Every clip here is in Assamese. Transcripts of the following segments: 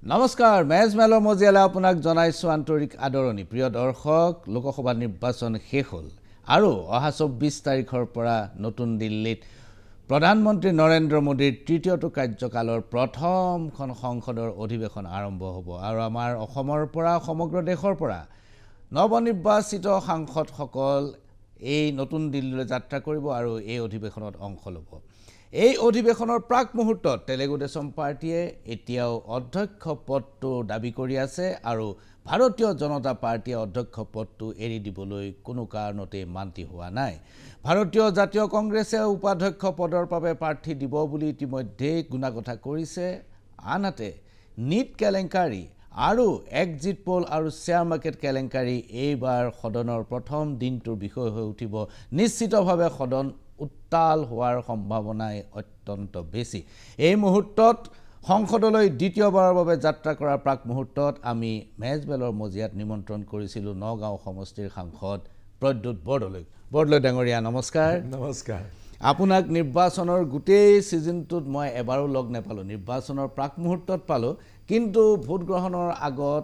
নমস্কাৰ মেজমেলৰ মজিয়ালে আপোনাক জনাইছো আন্তৰিক আদৰণি প্ৰিয় দৰ্শক লোকসভা নিৰ্বাচন শেষ হ'ল আৰু অহা 24 তাৰিখৰ পৰা নতুন দিল্লীত প্ৰধানমন্ত্ৰী নৰেন্দ্ৰ মোদীৰ তৃতীয়টো কাৰ্যকালৰ প্ৰথমখন সংসদৰ অধিৱেশন আৰম্ভ হ'ব আৰু আমাৰ অসমৰ পৰা সমগ্ৰ দেশৰ পৰা নৱনিৰ্বাচিত সাংসদসকল এই নতুন দিল্লীলৈ যাত্ৰা কৰিব আৰু এই অধিৱেশনত অংশ ল'ব এই অধিৱেশনৰ প্ৰাক মুহূৰ্তত তেলেগু দেশম পাৰ্টিয়ে এতিয়াও অধ্যক্ষ পদটো দাবী কৰি আছে আৰু ভাৰতীয় জনতা পাৰ্টিয়ে অধ্যক্ষ পদটো এৰি দিবলৈ কোনো কাৰণতে মান্তি হোৱা নাই ভাৰতীয় জাতীয় কংগ্ৰেছে উপাধ্যক্ষ পদৰ বাবে প্ৰাৰ্থী দিব বুলি ইতিমধ্যে গুণাগথা কৰিছে আনহাতে নিট কেলেংকাৰী আৰু এক্সিট পোল আৰু শ্বেয়াৰ মাৰ্কেট কেলেংকাৰী এইবাৰ সদনৰ প্ৰথম দিনটোৰ বিষয় হৈ উঠিব নিশ্চিতভাৱে সদন উত্তাল হোৱাৰ সম্ভাৱনাই অত্যন্ত বেছি এই মুহূৰ্তত সংসদলৈ দ্বিতীয়বাৰৰ বাবে যাত্ৰা কৰাৰ প্ৰাক মুহূৰ্তত আমি মেজবেলৰ মজিয়াত নিমন্ত্ৰণ কৰিছিলোঁ নগাঁও সমষ্টিৰ সাংসদ প্ৰদ্যুৎ বৰদলৈ ডাঙৰীয়া নমস্কাৰ নমস্কাৰ আপোনাক নিৰ্বাচনৰ গোটেই সিজনটোত মই এবাৰো লগ নেপালো নিৰ্বাচনৰ প্ৰাক মুহূৰ্তত পালো কিন্তু ভোট গ্ৰহণৰ আগত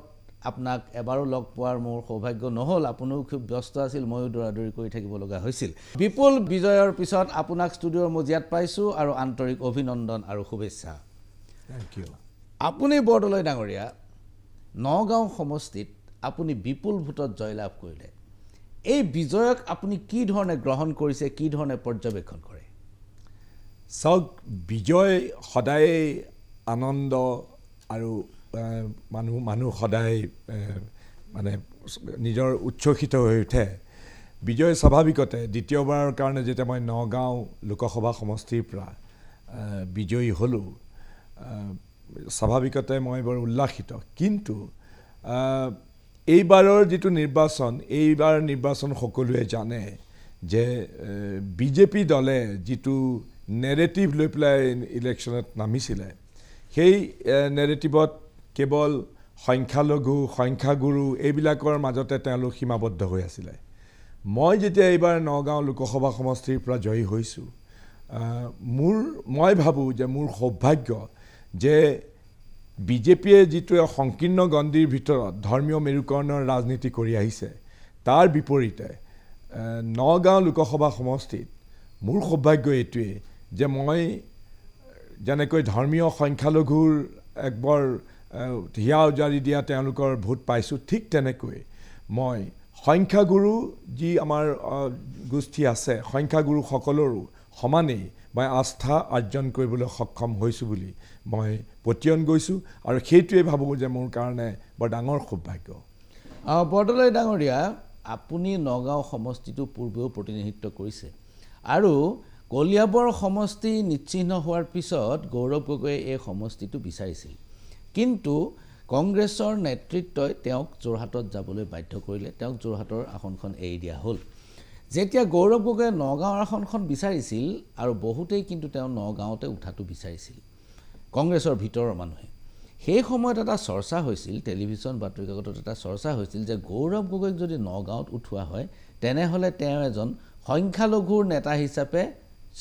আপোনাক এবাৰো লগ পোৱাৰ মোৰ সৌভাগ্য নহল আপুনিও খুব ব্যস্ত আছিল ময়ো দৌৰাদৌৰি কৰি থাকিব লগা হৈছিল বিপুল বিজয়ৰ পিছত আপোনাক ষ্টুডিঅ'ৰ মজিয়াত পাইছো আৰু আন্তৰিক অভিনন্দন আৰু শুভেচ্ছা থ্যাংক ইউ আপুনি বৰদলৈ ডাঙৰীয়া নগাঁও সমষ্টিত আপুনি বিপুল ভোটত জয়লাভ কৰিলে এই বিজয়ক আপুনি কি ধৰণে গ্ৰহণ কৰিছে কি ধৰণে পৰ্যবেক্ষণ কৰে চাওক বিজয় সদায় আনন্দ আৰু মানুহ সদায় মানে নিজৰ উচ্ছ্বসিত হৈ উঠে বিজয় স্বাভাৱিকতে দ্বিতীয়বাৰৰ কাৰণে যেতিয়া মই নগাঁও লোকসভা সমষ্টিৰ পৰা বিজয়ী হ'লোঁ স্বাভাৱিকতে মই বৰ উল্লাসিত কিন্তু এইবাৰৰ যিটো এইবাৰ নিৰ্বাচন সকলোৱে জানে যে বিজেপি দলে যিটো নেৰেটিভ লৈ পেলাই ইলেকশ্যনত নামিছিলে সেই নেৰেটিভত কেৱল সংখ্যাগুৰু এইবিলাকৰ মাজতে তেওঁলোক সীমাবদ্ধ হৈ আছিলে মই যেতিয়া এইবাৰ নগাঁও লোকসভা সমষ্টিৰ পৰা জয়ী হৈছোঁ মই ভাবোঁ যে মোৰ সৌভাগ্য যে বিজেপিয়ে যিটো সংকীৰ্ণ গণ্ডিৰ ভিতৰত ধৰ্মীয় মেৰুকৰণৰ ৰাজনীতি কৰি আহিছে তাৰ বিপৰীতে নগাঁও লোকসভা সমষ্টিত মোৰ সৌভাগ্য এইটোৱেই যে মই যেনেকৈ ধৰ্মীয় সংখ্যালঘুৰ একবৰ হিয়া উজাৰি দিয়া তেওঁলোকৰ ভোট পাইছোঁ ঠিক তেনেকৈ মই সংখ্যাগুৰু যি আমাৰ গোষ্ঠী আছে সংখ্যাগুৰুসকলৰো সমানেই মই আস্থা অৰ্জন কৰিবলৈ সক্ষম হৈছোঁ বুলি মই পতিয়ন গৈছোঁ আৰু সেইটোৱে ভাবোঁ যে মোৰ কাৰণে বৰ ডাঙৰ সৌভাগ্য বৰদলৈ ডাঙৰীয়া আপুনি নগাঁও সমষ্টিটো পূৰ্বেও প্ৰতিনিধিত্ব কৰিছে আৰু কলিয়াবৰ সমষ্টি নিশ্চিহ্ন হোৱাৰ পিছত গৌৰৱ গগৈয়ে এই সমষ্টিটো বিচাৰিছিল কিন্তু কংগ্ৰেছৰ নেতৃত্বই তেওঁক যোৰহাটত যাবলৈ বাধ্য কৰিলে তেওঁক যোৰহাটৰ আসনখন এৰি দিয়া হ'ল যেতিয়া গৌৰৱ গগৈয়ে নগাঁৱৰ আসনখন বিচাৰিছিল আৰু বহুতেই কিন্তু তেওঁ নগাঁৱতে উঠাটো বিচাৰিছিল কংগ্ৰেছৰ ভিতৰৰ মানুহে সেই সময়ত এটা চৰ্চা হৈছিল টেলিভিছন বাতৰি কাকতত এটা চৰ্চা হৈছিল যে গৌৰৱ গগৈক যদি নগাঁৱত উঠোৱা হয় তেনেহ'লে তেওঁ এজন সংখ্যালঘুৰ নেতা হিচাপে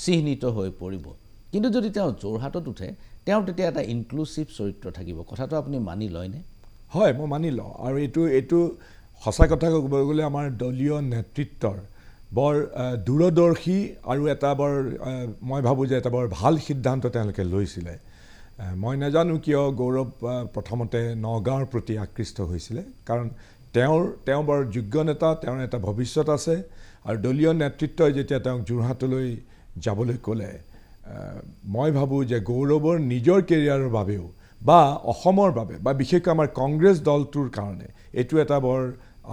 চিহ্নিত হৈ পৰিব কিন্তু যদি তেওঁ যোৰহাটত উঠে তেওঁ তেতিয়া এটা ইনক্লুচিভ চৰিত্ৰ থাকিব কথাটো আপুনি মানি লয়নে হয় মই মানি লওঁ আৰু এইটো সঁচা কথা ক'বলৈ গ'লে আমাৰ দলীয় নেতৃত্বৰ বৰ দূৰদৰ্শী আৰু এটা বৰ মই ভাবোঁ যে এটা বৰ ভাল সিদ্ধান্ত তেওঁলোকে লৈছিলে মই নাজানো কিয় গৌৰৱ প্ৰথমতে নগাঁৱৰ প্ৰতি আকৃষ্ট হৈছিলে কাৰণ তেওঁ বৰ যোগ্য নেতা তেওঁৰ এটা ভৱিষ্যত আছে আৰু দলীয় নেতৃত্বই যেতিয়া তেওঁক যোৰহাটলৈ যাবলৈ ক'লে মই ভাবোঁ যে গৌৰৱৰ নিজৰ কেৰিয়াৰৰ বাবেও বা অসমৰ বাবে বা বিশেষকৈ আমাৰ কংগ্ৰেছ দলটোৰ কাৰণে এইটো এটা বৰ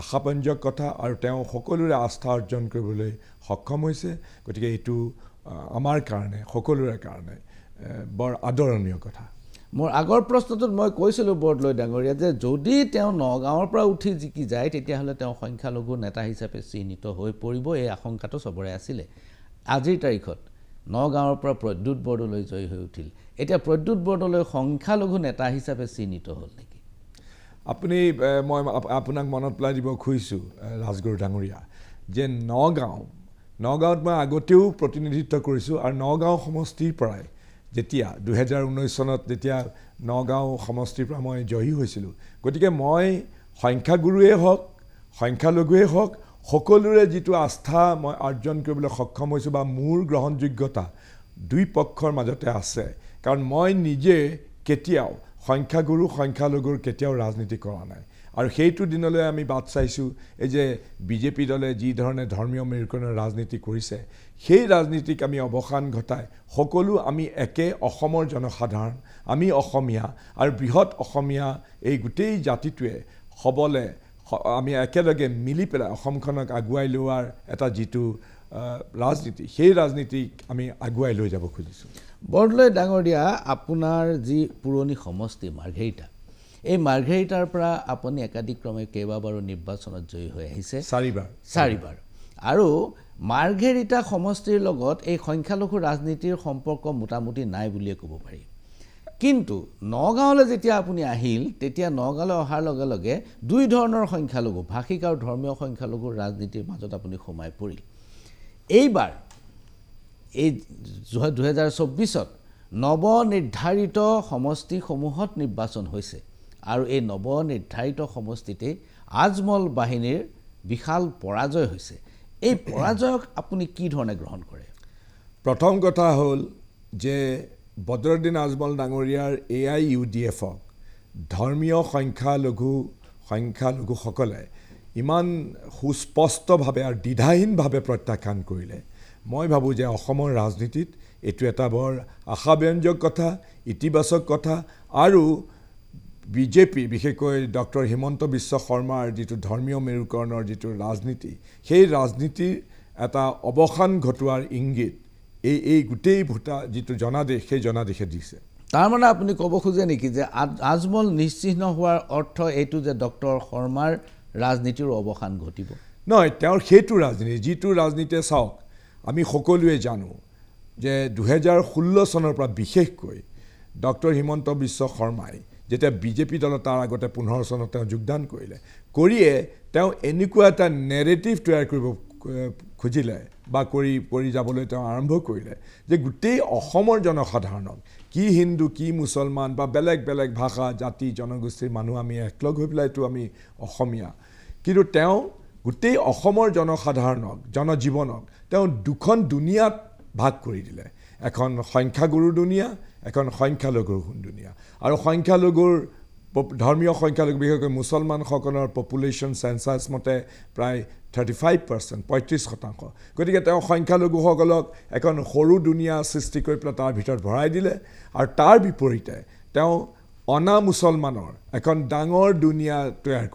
আশাপঞ্জক কথা আৰু তেওঁ সকলোৰে আস্থা অৰ্জন কৰিবলৈ সক্ষম হৈছে গতিকে এইটো আমাৰ কাৰণে সকলোৰে কাৰণে বৰ আদৰণীয় কথা মোৰ আগৰ প্ৰশ্নটোত মই কৈছিলোঁ বৰদলৈ ডাঙৰীয়া যে যদি তেওঁ নগাঁৱৰ পৰা উঠি জিকি যায় তেতিয়াহ'লে তেওঁ সংখ্যালঘু নেতা হিচাপে চিহ্নিত হৈ পৰিব এই আশংকাটো চবৰে আছিলে আজিৰ তাৰিখত নগাঁৱৰ পৰা প্ৰদ্যুৎ বৰদলৈ জয়ী হৈ উঠিল এতিয়া প্ৰদ্যুৎ বৰদলৈ সংখ্যালঘু নেতা হিচাপে চিহ্নিত হ'ল নেকি মই আপোনাক মনত পেলাই দিব খুজিছোঁ ৰাজগুৰু ডাঙৰীয়া যে নগাঁৱত মই আগতেও প্ৰতিনিধিত্ব কৰিছোঁ আৰু নগাঁও সমষ্টিৰ পৰাই যেতিয়া 2019 চনত যেতিয়া নগাঁও সমষ্টিৰ পৰা মই জয়ী হৈছিলোঁ গতিকে মই সংখ্যাগুৰুৱে হওক সংখ্যালঘুৱে হওক সকলোৰে যিটো আস্থা মই অৰ্জন কৰিবলৈ সক্ষম হৈছোঁ বা মোৰ গ্ৰহণযোগ্যতা দুই পক্ষৰ মাজতে আছে কাৰণ মই নিজে কেতিয়াও সংখ্যাগুৰু সংখ্যালঘুৰ কেতিয়াও ৰাজনীতি কৰা নাই আৰু সেইটো দিনলৈ আমি বাট চাইছোঁ এই যে বিজেপি দলে যি ধৰণে ধৰ্মীয় মেৰুকৰণৰ ৰাজনীতি কৰিছে সেই ৰাজনীতিক আমি অৱসান ঘটাই সকলো আমি একে অসমৰ জনসাধাৰণ আমি অসমীয়া আৰু বৃহৎ অসমীয়া এই গোটেই জাতিটোৱে সবলে আমি একেলগে মিলি পেলাই অসমখনক আগুৱাই লোৱাৰ এটা যিটো ৰাজনীতি সেই ৰাজনীতিক আমি আগুৱাই লৈ যাব খুজিছোঁ বৰদলৈ ডাঙৰীয়া আপোনাৰ যি পুৰণি সমষ্টি মাৰ্ঘেৰিটা এই মাৰ্ঘেৰিটাৰ পৰা আপুনি একাধিক্ৰমে কেইবাবাৰো নিৰ্বাচনত জয়ী হৈ আহিছে চাৰিবাৰ আৰু মাৰ্ঘেৰিটা সমষ্টিৰ লগত এই সংখ্যালঘু ৰাজনীতিৰ সম্পৰ্ক মোটামুটি নাই বুলিয়ে ক'ব পাৰি কিন্তু নগাঁৱলৈ যেতিয়া আপুনি আহিল তেতিয়া নগাঁৱলৈ অহাৰ লগে লগে দুই ধৰণৰ সংখ্যালঘু ভাষিক আৰু ধৰ্মীয় সংখ্যালঘুৰ ৰাজনীতিৰ মাজত আপুনি সোমাই পৰিল এইবাৰ এই 2024ত নৱনিৰ্ধাৰিত সমষ্টিসমূহত নিৰ্বাচন হৈছে আৰু এই নৱনিৰ্ধাৰিত সমষ্টিতে আজমল বাহিনীৰ বিশাল পৰাজয় হৈছে এই পৰাজয়ক আপুনি কি ধৰণে গ্ৰহণ কৰে প্ৰথম কথা হ'ল যে বদৰুদ্দিন আজমল ডাঙৰীয়াৰ AIUDFক ধৰ্মীয় সংখ্যালঘুসকলে ইমান সুস্পষ্টভাৱে আৰু দ্বিধাহীনভাৱে প্ৰত্যাখ্যান কৰিলে মই ভাবোঁ যে অসমৰ ৰাজনীতিত এইটো এটা বৰ আশাব্যঞ্জক কথা ইতিবাচক কথা আৰু বিজেপি বিশেষকৈ ডক্টৰ হিমন্ত বিশ্ব শৰ্মাৰ যিটো ধৰ্মীয় মেৰুকৰণৰ যিটো ৰাজনীতি সেই ৰাজনীতিৰ এটা অৱসান ঘটোৱাৰ ইংগিত এই গোটেই ভোটা যিটো জনাদেশ সেই জনাদেশে দিছে তাৰ মানে আপুনি ক'ব খোজে নেকি যে আজমল নিশ্চিহ্ন হোৱাৰ অৰ্থ এইটো যে ডক্টৰ শৰ্মাৰ ৰাজনীতিৰ অৱসান ঘটিব নহয় তেওঁৰ সেইটো ৰাজনীতি যিটো ৰাজনীতিয়ে চাওক আমি সকলোৱে জানো যে 2016 চনৰ পৰা বিশেষকৈ ডক্টৰ হিমন্ত বিশ্ব শৰ্মাই যেতিয়া বিজেপি দলত তাৰ আগতে 15 চনত তেওঁ যোগদান কৰিয়ে তেওঁ এনেকুৱা এটা নেৰেটিভ তৈয়াৰ কৰিব খুজিলে বা কৰি যাবলৈ তেওঁ আৰম্ভ কৰিলে যে গোটেই অসমৰ জনসাধাৰণক কি হিন্দু কি মুছলমান বা বেলেগ বেলেগ ভাষা জাতি জনগোষ্ঠীৰ মানুহ আমি একলগ হৈ পেলাইতো আমি অসমীয়া কিন্তু তেওঁ গোটেই অসমৰ জনসাধাৰণক জনজীৱনক তেওঁ দুখন দুনিয়াত ভাগ কৰি দিলে এখন সংখ্যাগুৰু দুনিয়া এখন সংখ্যালঘুৰ দুনিয়া আৰু সংখ্যালঘুৰ ধৰ্মীয় সংখ্যালঘু বিশেষকৈ মুছলমানসকলৰ পপুলেশ্যন সেন্সাছ মতে প্ৰায় 35% 35% গতিকে তেওঁ সংখ্যালঘুসকলক এখন সৰু দুনিয়া সৃষ্টি কৰি পেলাই তাৰ ভিতৰত ভৰাই দিলে আৰু তাৰ বিপৰীতে তেওঁ অনা মুছলমানৰ এখন ডাঙৰ দুনিয়া তৈয়াৰ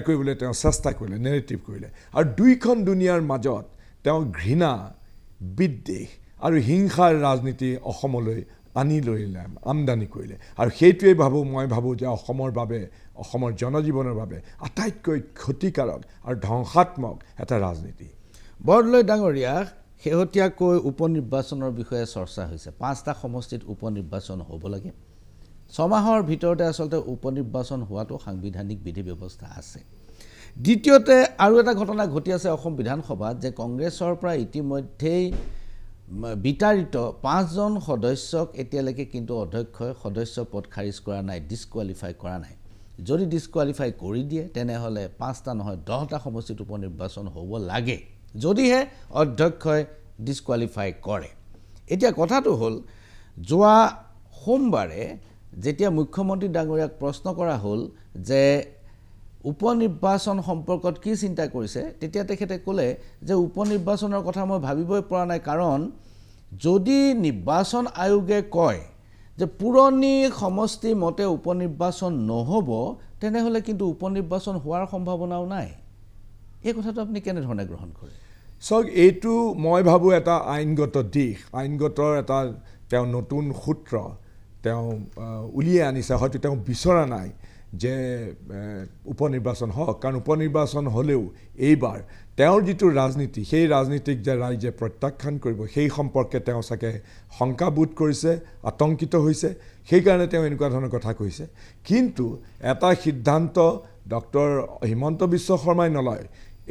কৰিবলৈ তেওঁ চেষ্টা কৰিলে নেৰেটিভ কৰিলে আৰু দুইখন দুনিয়াৰ মাজত তেওঁ ঘৃণা বিদ্বেষ আৰু হিংসাৰ ৰাজনীতি অসমলৈ আনি লৈলে আমদানি কৰিলে আৰু সেইটোৱে মই ভাবোঁ যে অসমৰ বাবে অসমৰ জনজীৱনৰ বাবে আটাইতকৈ ক্ষতিকাৰক আৰু ধ্বংসাত্মক এটা ৰাজনীতি বৰদলৈ ডাঙৰীয়া শেহতীয়াকৈ উপনিৰ্বাচনৰ বিষয়ে চৰ্চা হৈছে 5টা সমষ্টিত উপনিৰ্বাচন হ'ব লাগে 6 মাহৰ ভিতৰতে আচলতে উপনিৰ্বাচন হোৱাটো সাংবিধানিক বিধি ব্যৱস্থা আছে দ্বিতীয়তে আৰু এটা ঘটনা ঘটি আছে অসম বিধানসভাত যে কংগ্ৰেছৰ পৰা ইতিমধ্যেই বিতাৰিত 5 জন সদস্যক এতিয়ালৈকে কিন্তু অধ্যক্ষই সদস্য পদ খাৰিজ কৰা নাই ডিসকোৱালিফাই কৰা নাই যদি ডিসকোৱালিফাই কৰি দিয়ে তেনেহলে 5টা নহয় 10টা সমষ্টিত উপনিৰ্বাচন হ'ব লাগে যদিহে অধ্যক্ষই ডিসকোৱালিফাই কৰে এতিয়া কথাটো হ'ল যোৱা সোমবাৰে যেতিয়া মুখ্যমন্ত্ৰী ডাঙৰীয়াক প্ৰশ্ন কৰা হ'ল যে উপনিৰ্বাচন সম্পৰ্কত কি চিন্তা কৰিছে তেতিয়া তেখেতে ক'লে যে উপনিৰ্বাচনৰ কথা মই ভাবিবই পৰা নাই কাৰণ যদি নিৰ্বাচন আয়োগে কয় যে পুৰণি সমষ্টি মতে উপনিৰ্বাচন নহ'ব তেনেহলে কিন্তু উপনিৰ্বাচন হোৱাৰ সম্ভাৱনাও নাই এই কথাটো আপুনি কেনে ধৰণে গ্ৰহণ কৰে সক এইটো মই ভাবো এটা আইনগত দিশ আইনগতৰ এটা তেওঁ নতুন সূত্ৰ তেওঁ উলিয়াই আনিছে হয়তো তেওঁ বিচৰা নাই যে উপনিৰ্বাচন হওক কাৰণ উপনিৰ্বাচন হ'লেও এইবাৰ তেওঁৰ যিটো ৰাজনীতি সেই ৰাজনীতিক যে ৰাইজে প্ৰত্যাখ্যান কৰিব সেই সম্পৰ্কে তেওঁ চাগে শংকাবোধ কৰিছে আতংকিত হৈছে সেইকাৰণে তেওঁ এনেকুৱা ধৰণৰ কথা কৈছে কিন্তু এটা সিদ্ধান্ত ডক্টৰ হিমন্ত বিশ্ব শৰ্মাই নলয়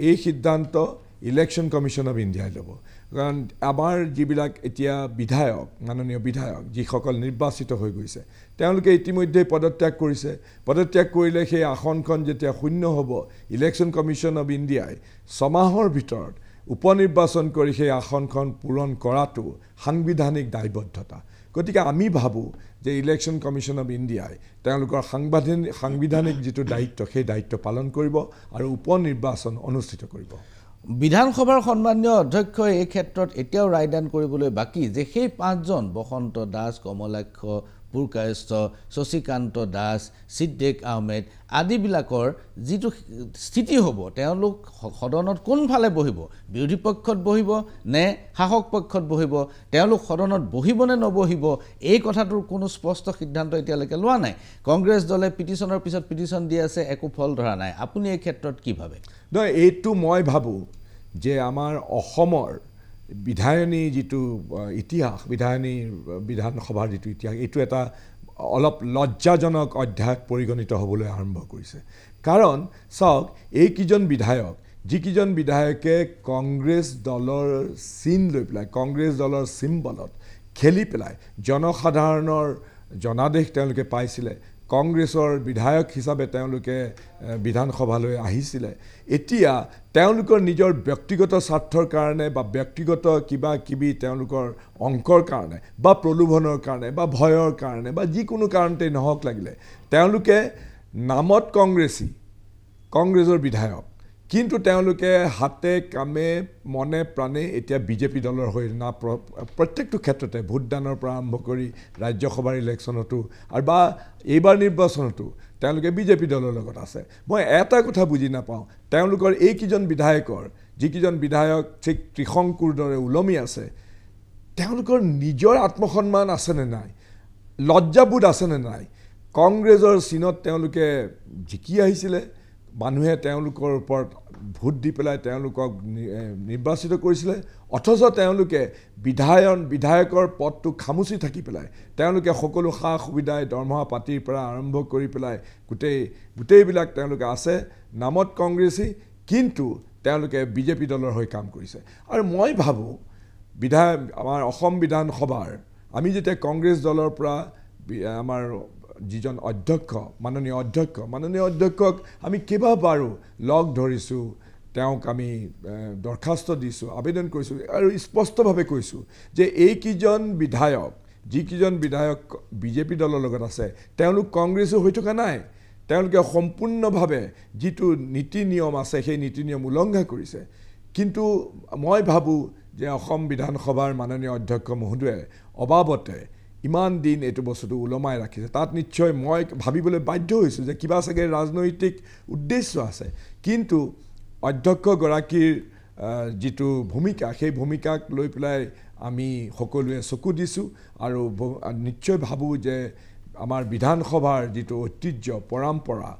এই সিদ্ধান্ত ইলেকশ্যন কমিশ্যন অফ ইণ্ডিয়াই ল'ব কাৰণ আমাৰ যিবিলাক এতিয়া বিধায়ক মাননীয় বিধায়ক যিসকল নিৰ্বাচিত হৈ গৈছে তেওঁলোকে ইতিমধ্যে পদত্যাগ কৰিছে পদত্যাগ কৰিলে সেই আসনখন যেতিয়া শূন্য হ'ব ইলেকশ্যন কমিশ্যন অফ ইণ্ডিয়াই 6 মাহৰ ভিতৰত উপনিৰ্বাচন কৰি সেই আসনখন পূৰণ কৰাটো সাংবিধানিক দায়বদ্ধতা গতিকে আমি ভাবোঁ যে ইলেকশ্যন কমিশ্যন অফ ইণ্ডিয়াই তেওঁলোকৰ সাংবিধানিক যিটো দায়িত্ব সেই দায়িত্ব পালন কৰিব আৰু উপনিৰ্বাচন অনুষ্ঠিত কৰিব বিধানসভাৰ সন্মানীয় অধ্যক্ষই এই ক্ষেত্ৰত এতিয়াও ৰায়দান কৰিবলৈ বাকী যে সেই 5জন বসন্ত দাস কমলাক্ষ পুৰকায়স্থ শশীকান্ত দাস সিদ্দিক আহমেদ আদিবিলাকৰ যিটো স্থিতি হ'ব তেওঁলোক সদনত কোনফালে বহিব বিৰোধী পক্ষত বহিব নে শাসক পক্ষত বহিব তেওঁলোক সদনত বহিব নে নবহিব এই কথাটোৰ কোনো স্পষ্ট সিদ্ধান্ত এতিয়ালৈকে লোৱা নাই কংগ্ৰেছ দলে পিটিশনৰ পিছত পিটিশন দি আছে একো ফল ধৰা নাই আপুনি এই ক্ষেত্ৰত কি ভাবে নহয় এইটো মই ভাবোঁ যে আমাৰ অসমৰ বিধায়নী যিটো ইতিহাস বিধানসভাৰ যিটো ইতিহাস এইটো এটা অলপ লজ্জাজনক অধ্যায় পৰিগণিত হ'বলৈ আৰম্ভ কৰিছে কাৰণ চাওক এইকেইজন বিধায়ক যিকেইজন বিধায়কে কংগ্ৰেছ দলৰ চিন লৈ পেলাই কংগ্ৰেছ দলৰ চিম্বলত খেলি পেলাই জনসাধাৰণৰ জনাদেশ তেওঁলোকে পাইছিলে কংগ্ৰেছৰ বিধায়ক হিচাপে তেওঁলোকে বিধানসভালৈ আহিছিলে এতিয়া তেওঁলোকৰ নিজৰ ব্যক্তিগত স্বাৰ্থৰ কাৰণে বা ব্যক্তিগত কিবা কিবি তেওঁলোকৰ অংকৰ কাৰণে বা প্ৰলোভনৰ কাৰণে বা ভয়ৰ কাৰণে বা যিকোনো কাৰণতে নহওক লাগিলে তেওঁলোকে নামত কংগ্ৰেছৰ বিধায়ক কিন্তু তেওঁলোকে হাতে কামে মনে প্ৰাণে এতিয়া বিজেপি দলৰ হৈ না প্ৰত্যেকটো ক্ষেত্ৰতে ভোটদানৰ পৰা আৰম্ভ কৰি ৰাজ্যসভাৰ ইলেকশ্যনতো আৰু বা এইবাৰ নিৰ্বাচনতো তেওঁলোকে বিজেপি দলৰ লগত আছে মই এটা কথা বুজি নাপাওঁ তেওঁলোকৰ এইকেইজন বিধায়কৰ যিকেইজন বিধায়ক ঠিক ত্ৰিশংকুৰ দৰে ওলমি আছে তেওঁলোকৰ নিজৰ আত্মসন্মান আছেনে নাই লজ্জাবোধ আছেনে নাই কংগ্ৰেছৰ চিনত তেওঁলোকে জিকি আহিছিলে মানুহে তেওঁলোকৰ ওপৰত ভোট দি পেলাই তেওঁলোকক নিৰ্বাচিত কৰিছিলে অথচ তেওঁলোকে বিধায়কৰ পদটো খামুচি থাকি পেলাই তেওঁলোকে সকলো সা সুবিধাই দৰমহা পাতিৰ পৰা আৰম্ভ কৰি পেলাই গোটেইবিলাক তেওঁলোকে আছে নামত কংগ্ৰেছী কিন্তু তেওঁলোকে বিজেপি দলৰ হৈ কাম কৰিছে আৰু মই ভাবোঁ আমাৰ অসম বিধানসভাৰ আমি যেতিয়া কংগ্ৰেছ দলৰ পৰা আমাৰ যিজন অধ্যক্ষ মাননীয় অধ্যক্ষক আমি কেইবাবাৰো লগ ধৰিছোঁ তেওঁক আমি দৰখাস্ত দিছোঁ আবেদন কৰিছোঁ আৰু স্পষ্টভাৱে কৈছোঁ যে যিকেইজন বিধায়ক বিজেপি দলৰ লগত আছে তেওঁলোক কংগ্ৰেছৰ হৈ থকা নাই তেওঁলোকে সম্পূৰ্ণভাৱে যিটো নীতি নিয়ম আছে সেই নীতি নিয়ম উলংঘা কৰিছে কিন্তু মই ভাবোঁ যে অসম বিধানসভাৰ মাননীয় অধ্যক্ষ মহোদয়ে অবাবতে ইমান দিন এইটো বস্তুটো ওলমাই ৰাখিছে তাত নিশ্চয় মই ভাবিবলৈ বাধ্য হৈছোঁ যে কিবা চাগে ৰাজনৈতিক উদ্দেশ্য আছে কিন্তু অধ্যক্ষগৰাকীৰ যিটো ভূমিকা সেই ভূমিকাক লৈ পেলাই আমি সকলোৱে চকু দিছোঁ আৰু নিশ্চয় ভাবোঁ যে আমাৰ বিধানসভাৰ যিটো ঐতিহ্য পৰম্পৰা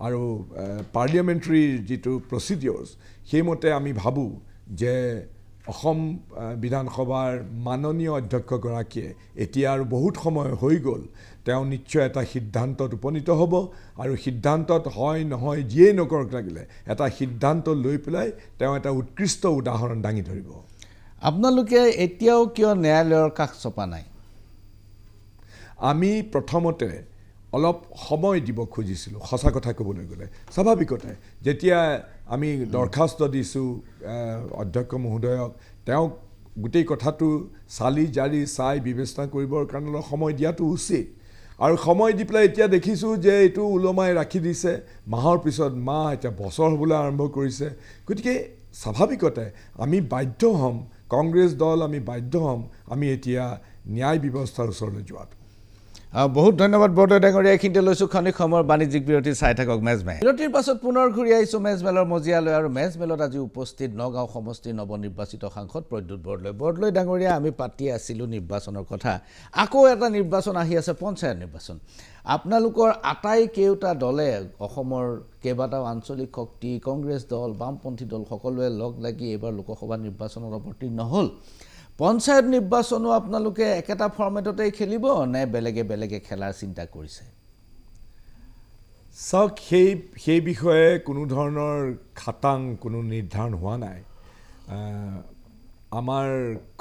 আৰু পাৰ্লিয়ামেণ্টাৰী যিটো প্ৰচিডিউৰ্ছ সেইমতে আমি ভাবোঁ যে অসম বিধানসভাৰ মাননীয় অধ্যক্ষগৰাকীয়ে এতিয়া আৰু বহুত সময় হৈ গ'ল তেওঁ নিশ্চয় এটা সিদ্ধান্তত উপনীত হ'ব আৰু সিদ্ধান্তত হয় নহয় যিয়েই নকৰক লাগিলে এটা সিদ্ধান্ত লৈ পেলাই তেওঁ এটা উৎকৃষ্ট উদাহৰণ দাঙি ধৰিব আপোনালোকে এতিয়াও কিয় ন্যায়ালয়ৰ কাষ চপা নাই আমি প্ৰথমতে অলপ সময় দিব খুজিছিলোঁ সঁচা কথা ক'বলৈ গ'লে স্বাভাৱিকতে যেতিয়া আমি দৰখাস্ত দিছোঁ অধ্যক্ষ মহোদয়ক তেওঁক গোটেই কথাটো চালি জাৰি চাই বিবেচনা কৰিবৰ কাৰণে অলপ সময় দিয়াটো উচিত আৰু সময় দি পেলাই এতিয়া দেখিছোঁ যে এইটো ওলমাই ৰাখি দিছে মাহৰ পিছত মাহ এতিয়া বছৰ হ'বলৈ আৰম্ভ কৰিছে গতিকে স্বাভাৱিকতে আমি বাধ্য হ'ম কংগ্ৰেছ দল আমি বাধ্য হ'ম আমি এতিয়া ন্যায় ব্যৱস্থাৰ ওচৰলৈ যোৱাটো বহুত ধন্যবাদ বৰদলৈ ডাঙৰীয়া এইখিনিতে লৈছোঁ ক্ষণিক সময়ৰ বাণিজ্যিক বিৰতি চাই থাকক মেজমেল বিৰতিৰ পাছত পুনৰ ঘূৰি আহিছোঁ মেজমেলৰ মজিয়ালৈ আৰু মেজমেলত আজি উপস্থিত নগাঁও সমষ্টিৰ নৱনিৰ্বাচিত সাংসদ প্ৰদ্যুৎ বৰদলৈ ডাঙৰীয়া আমি পাতি আছিলোঁ নিৰ্বাচনৰ কথা আকৌ এটা নিৰ্বাচন আহি আছে পঞ্চায়ত নিৰ্বাচন আপোনালোকৰ আটাইকেইটা দলে অসমৰ কেইবাটাও আঞ্চলিক শক্তি কংগ্ৰেছ দল বামপন্থী দল সকলোৱে লগ লাগি এইবাৰ লোকসভা নিৰ্বাচনত অৱতীৰ্ণ হ'ল পঞ্চায়ত নিৰ্বাচনো আপোনালোকে একেটা ফৰ্মেটতেই খেলিব নে বেলেগে খেলাৰ চিন্তা কৰিছে চাওক সেই বিষয়ে কোনো ধৰণৰ খাটাং কোনো নিৰ্ধাৰণ হোৱা নাই আমাৰ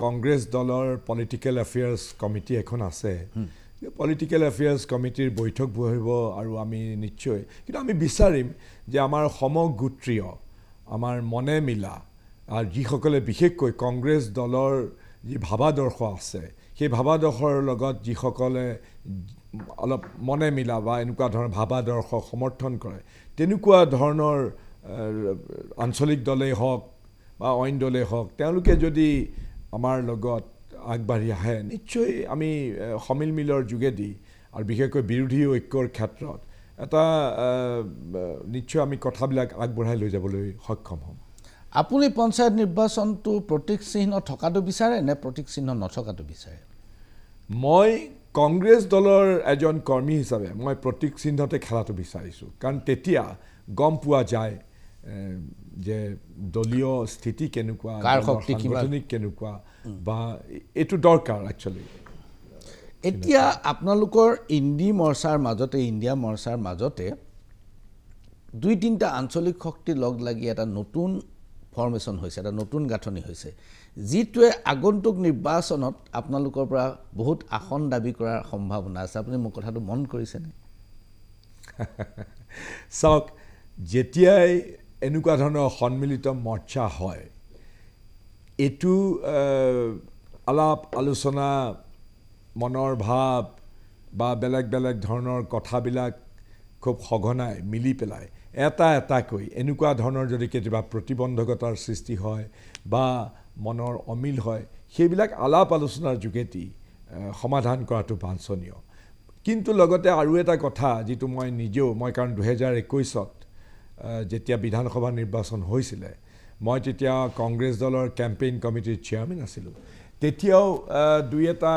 কংগ্ৰেছ দলৰ পলিটিকেল এফেয়াৰ্ছ কমিটি এখন আছে পলিটিকেল এফেয়াৰ্ছ কমিটিৰ বৈঠক বহিব আৰু আমি নিশ্চয় কিন্তু আমি বিচাৰিম যে আমাৰ সমগোত্ৰীয় আমাৰ মনে মিলা আৰু যিসকলে বিশেষকৈ কংগ্ৰেছ দলৰ যি ভাৱাদৰ্শ আছে সেই ভাৱাদৰ্শৰ লগত যিসকলে অলপ মনে মিলা বা এনেকুৱা ধৰণৰ ভাৱাদৰ্শ সমৰ্থন কৰে তেনেকুৱা ধৰণৰ আঞ্চলিক দলেই হওক বা অইন দলেই হওক তেওঁলোকে যদি আমাৰ লগত আগবাঢ়ি আহে নিশ্চয় আমি সমিল মিলৰ যোগেদি আৰু বিশেষকৈ বিৰোধী ঐক্যৰ ক্ষেত্ৰত এটা নিশ্চয় আমি কথাবিলাক আগবঢ়াই লৈ যাবলৈ সক্ষম হ'ম আপুনি পঞ্চায়ত নিৰ্বাচনটো প্ৰতীক চিহ্ন থকাটো বিচাৰে নে প্ৰতীক চিহ্ন নথকাটো বিচাৰে মই কংগ্ৰেছ দলৰ এজন কৰ্মী হিচাপে মই প্ৰতীক চিহ্নতে খেলাটো বিচাৰিছোঁ কাৰণ তেতিয়া গম পোৱা যায় যে দলীয় স্থিতি কেনেকুৱা সাংগঠনিক কেনেকুৱা বা এইটো দৰকাৰ একচুৱেলি এতিয়া আপোনালোকৰ ইণ্ডি মৰ্চাৰ মাজতে ইণ্ডিয়া মৰ্চাৰ মাজতে দুই তিনিটা আঞ্চলিক শক্তি লগ লাগি এটা নতুন ফৰ্মেশ্যন হৈছে এটা নতুন গাঁথনি হৈছে যিটোৱে আগন্তুক নিৰ্বাচনত আপোনালোকৰ পৰা বহুত আসন দাবী কৰাৰ সম্ভাৱনা আছে আপুনি মোক কথাটো মন কৰিছেনে চাওক যেতিয়াই এনেকুৱা ধৰণৰ সন্মিলিত মৰ্চা হয় এইটো আলাপ আলোচনা মনৰ ভাৱ বা বেলেগ বেলেগ ধৰণৰ কথাবিলাক খুব সঘনাই মিলি পেলাই এটা এটাকৈ এনেকুৱা ধৰণৰ যদি কেতিয়াবা প্ৰতিবন্ধকতাৰ সৃষ্টি হয় বা মনৰ অমিল হয় সেইবিলাক আলাপ আলোচনাৰ যোগেদি সমাধান কৰাটো বাঞ্ছনীয় কিন্তু লগতে আৰু এটা কথা যিটো মই কাৰণ 2021ত যেতিয়া বিধানসভা নিৰ্বাচন হৈছিলে মই তেতিয়া কংগ্ৰেছ দলৰ কেম্পেইন কমিটিৰ চেয়াৰমেন আছিলোঁ তেতিয়াও দুই এটা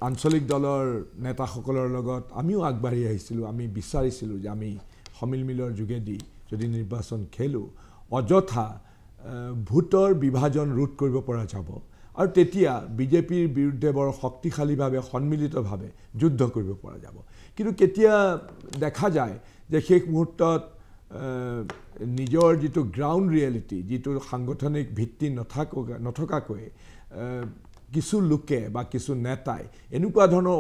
আঞ্চলিক দলৰ নেতাসকলৰ লগত আমিও আগবাঢ়ি আহিছিলোঁ আমি বিচাৰিছিলোঁ যে আমি সমিল মিলৰ যোগেদি যদি নিৰ্বাচন খেলোঁ অযথা ভোটৰ বিভাজন ৰোধ কৰিব পৰা যাব আৰু তেতিয়া বিজেপিৰ বিৰুদ্ধে বৰ শক্তিশালীভাৱে সন্মিলিতভাৱে যুদ্ধ কৰিব পৰা যাব কিন্তু কেতিয়া দেখা যায় যে শেষ মুহূৰ্তত নিজৰ যিটো গ্ৰাউণ্ড ৰিয়েলিটি যিটো সাংগঠনিক ভিত্তি নথকাকৈ কিছু লোকে বা কিছু নেতাই এনেকুৱা ধৰণৰ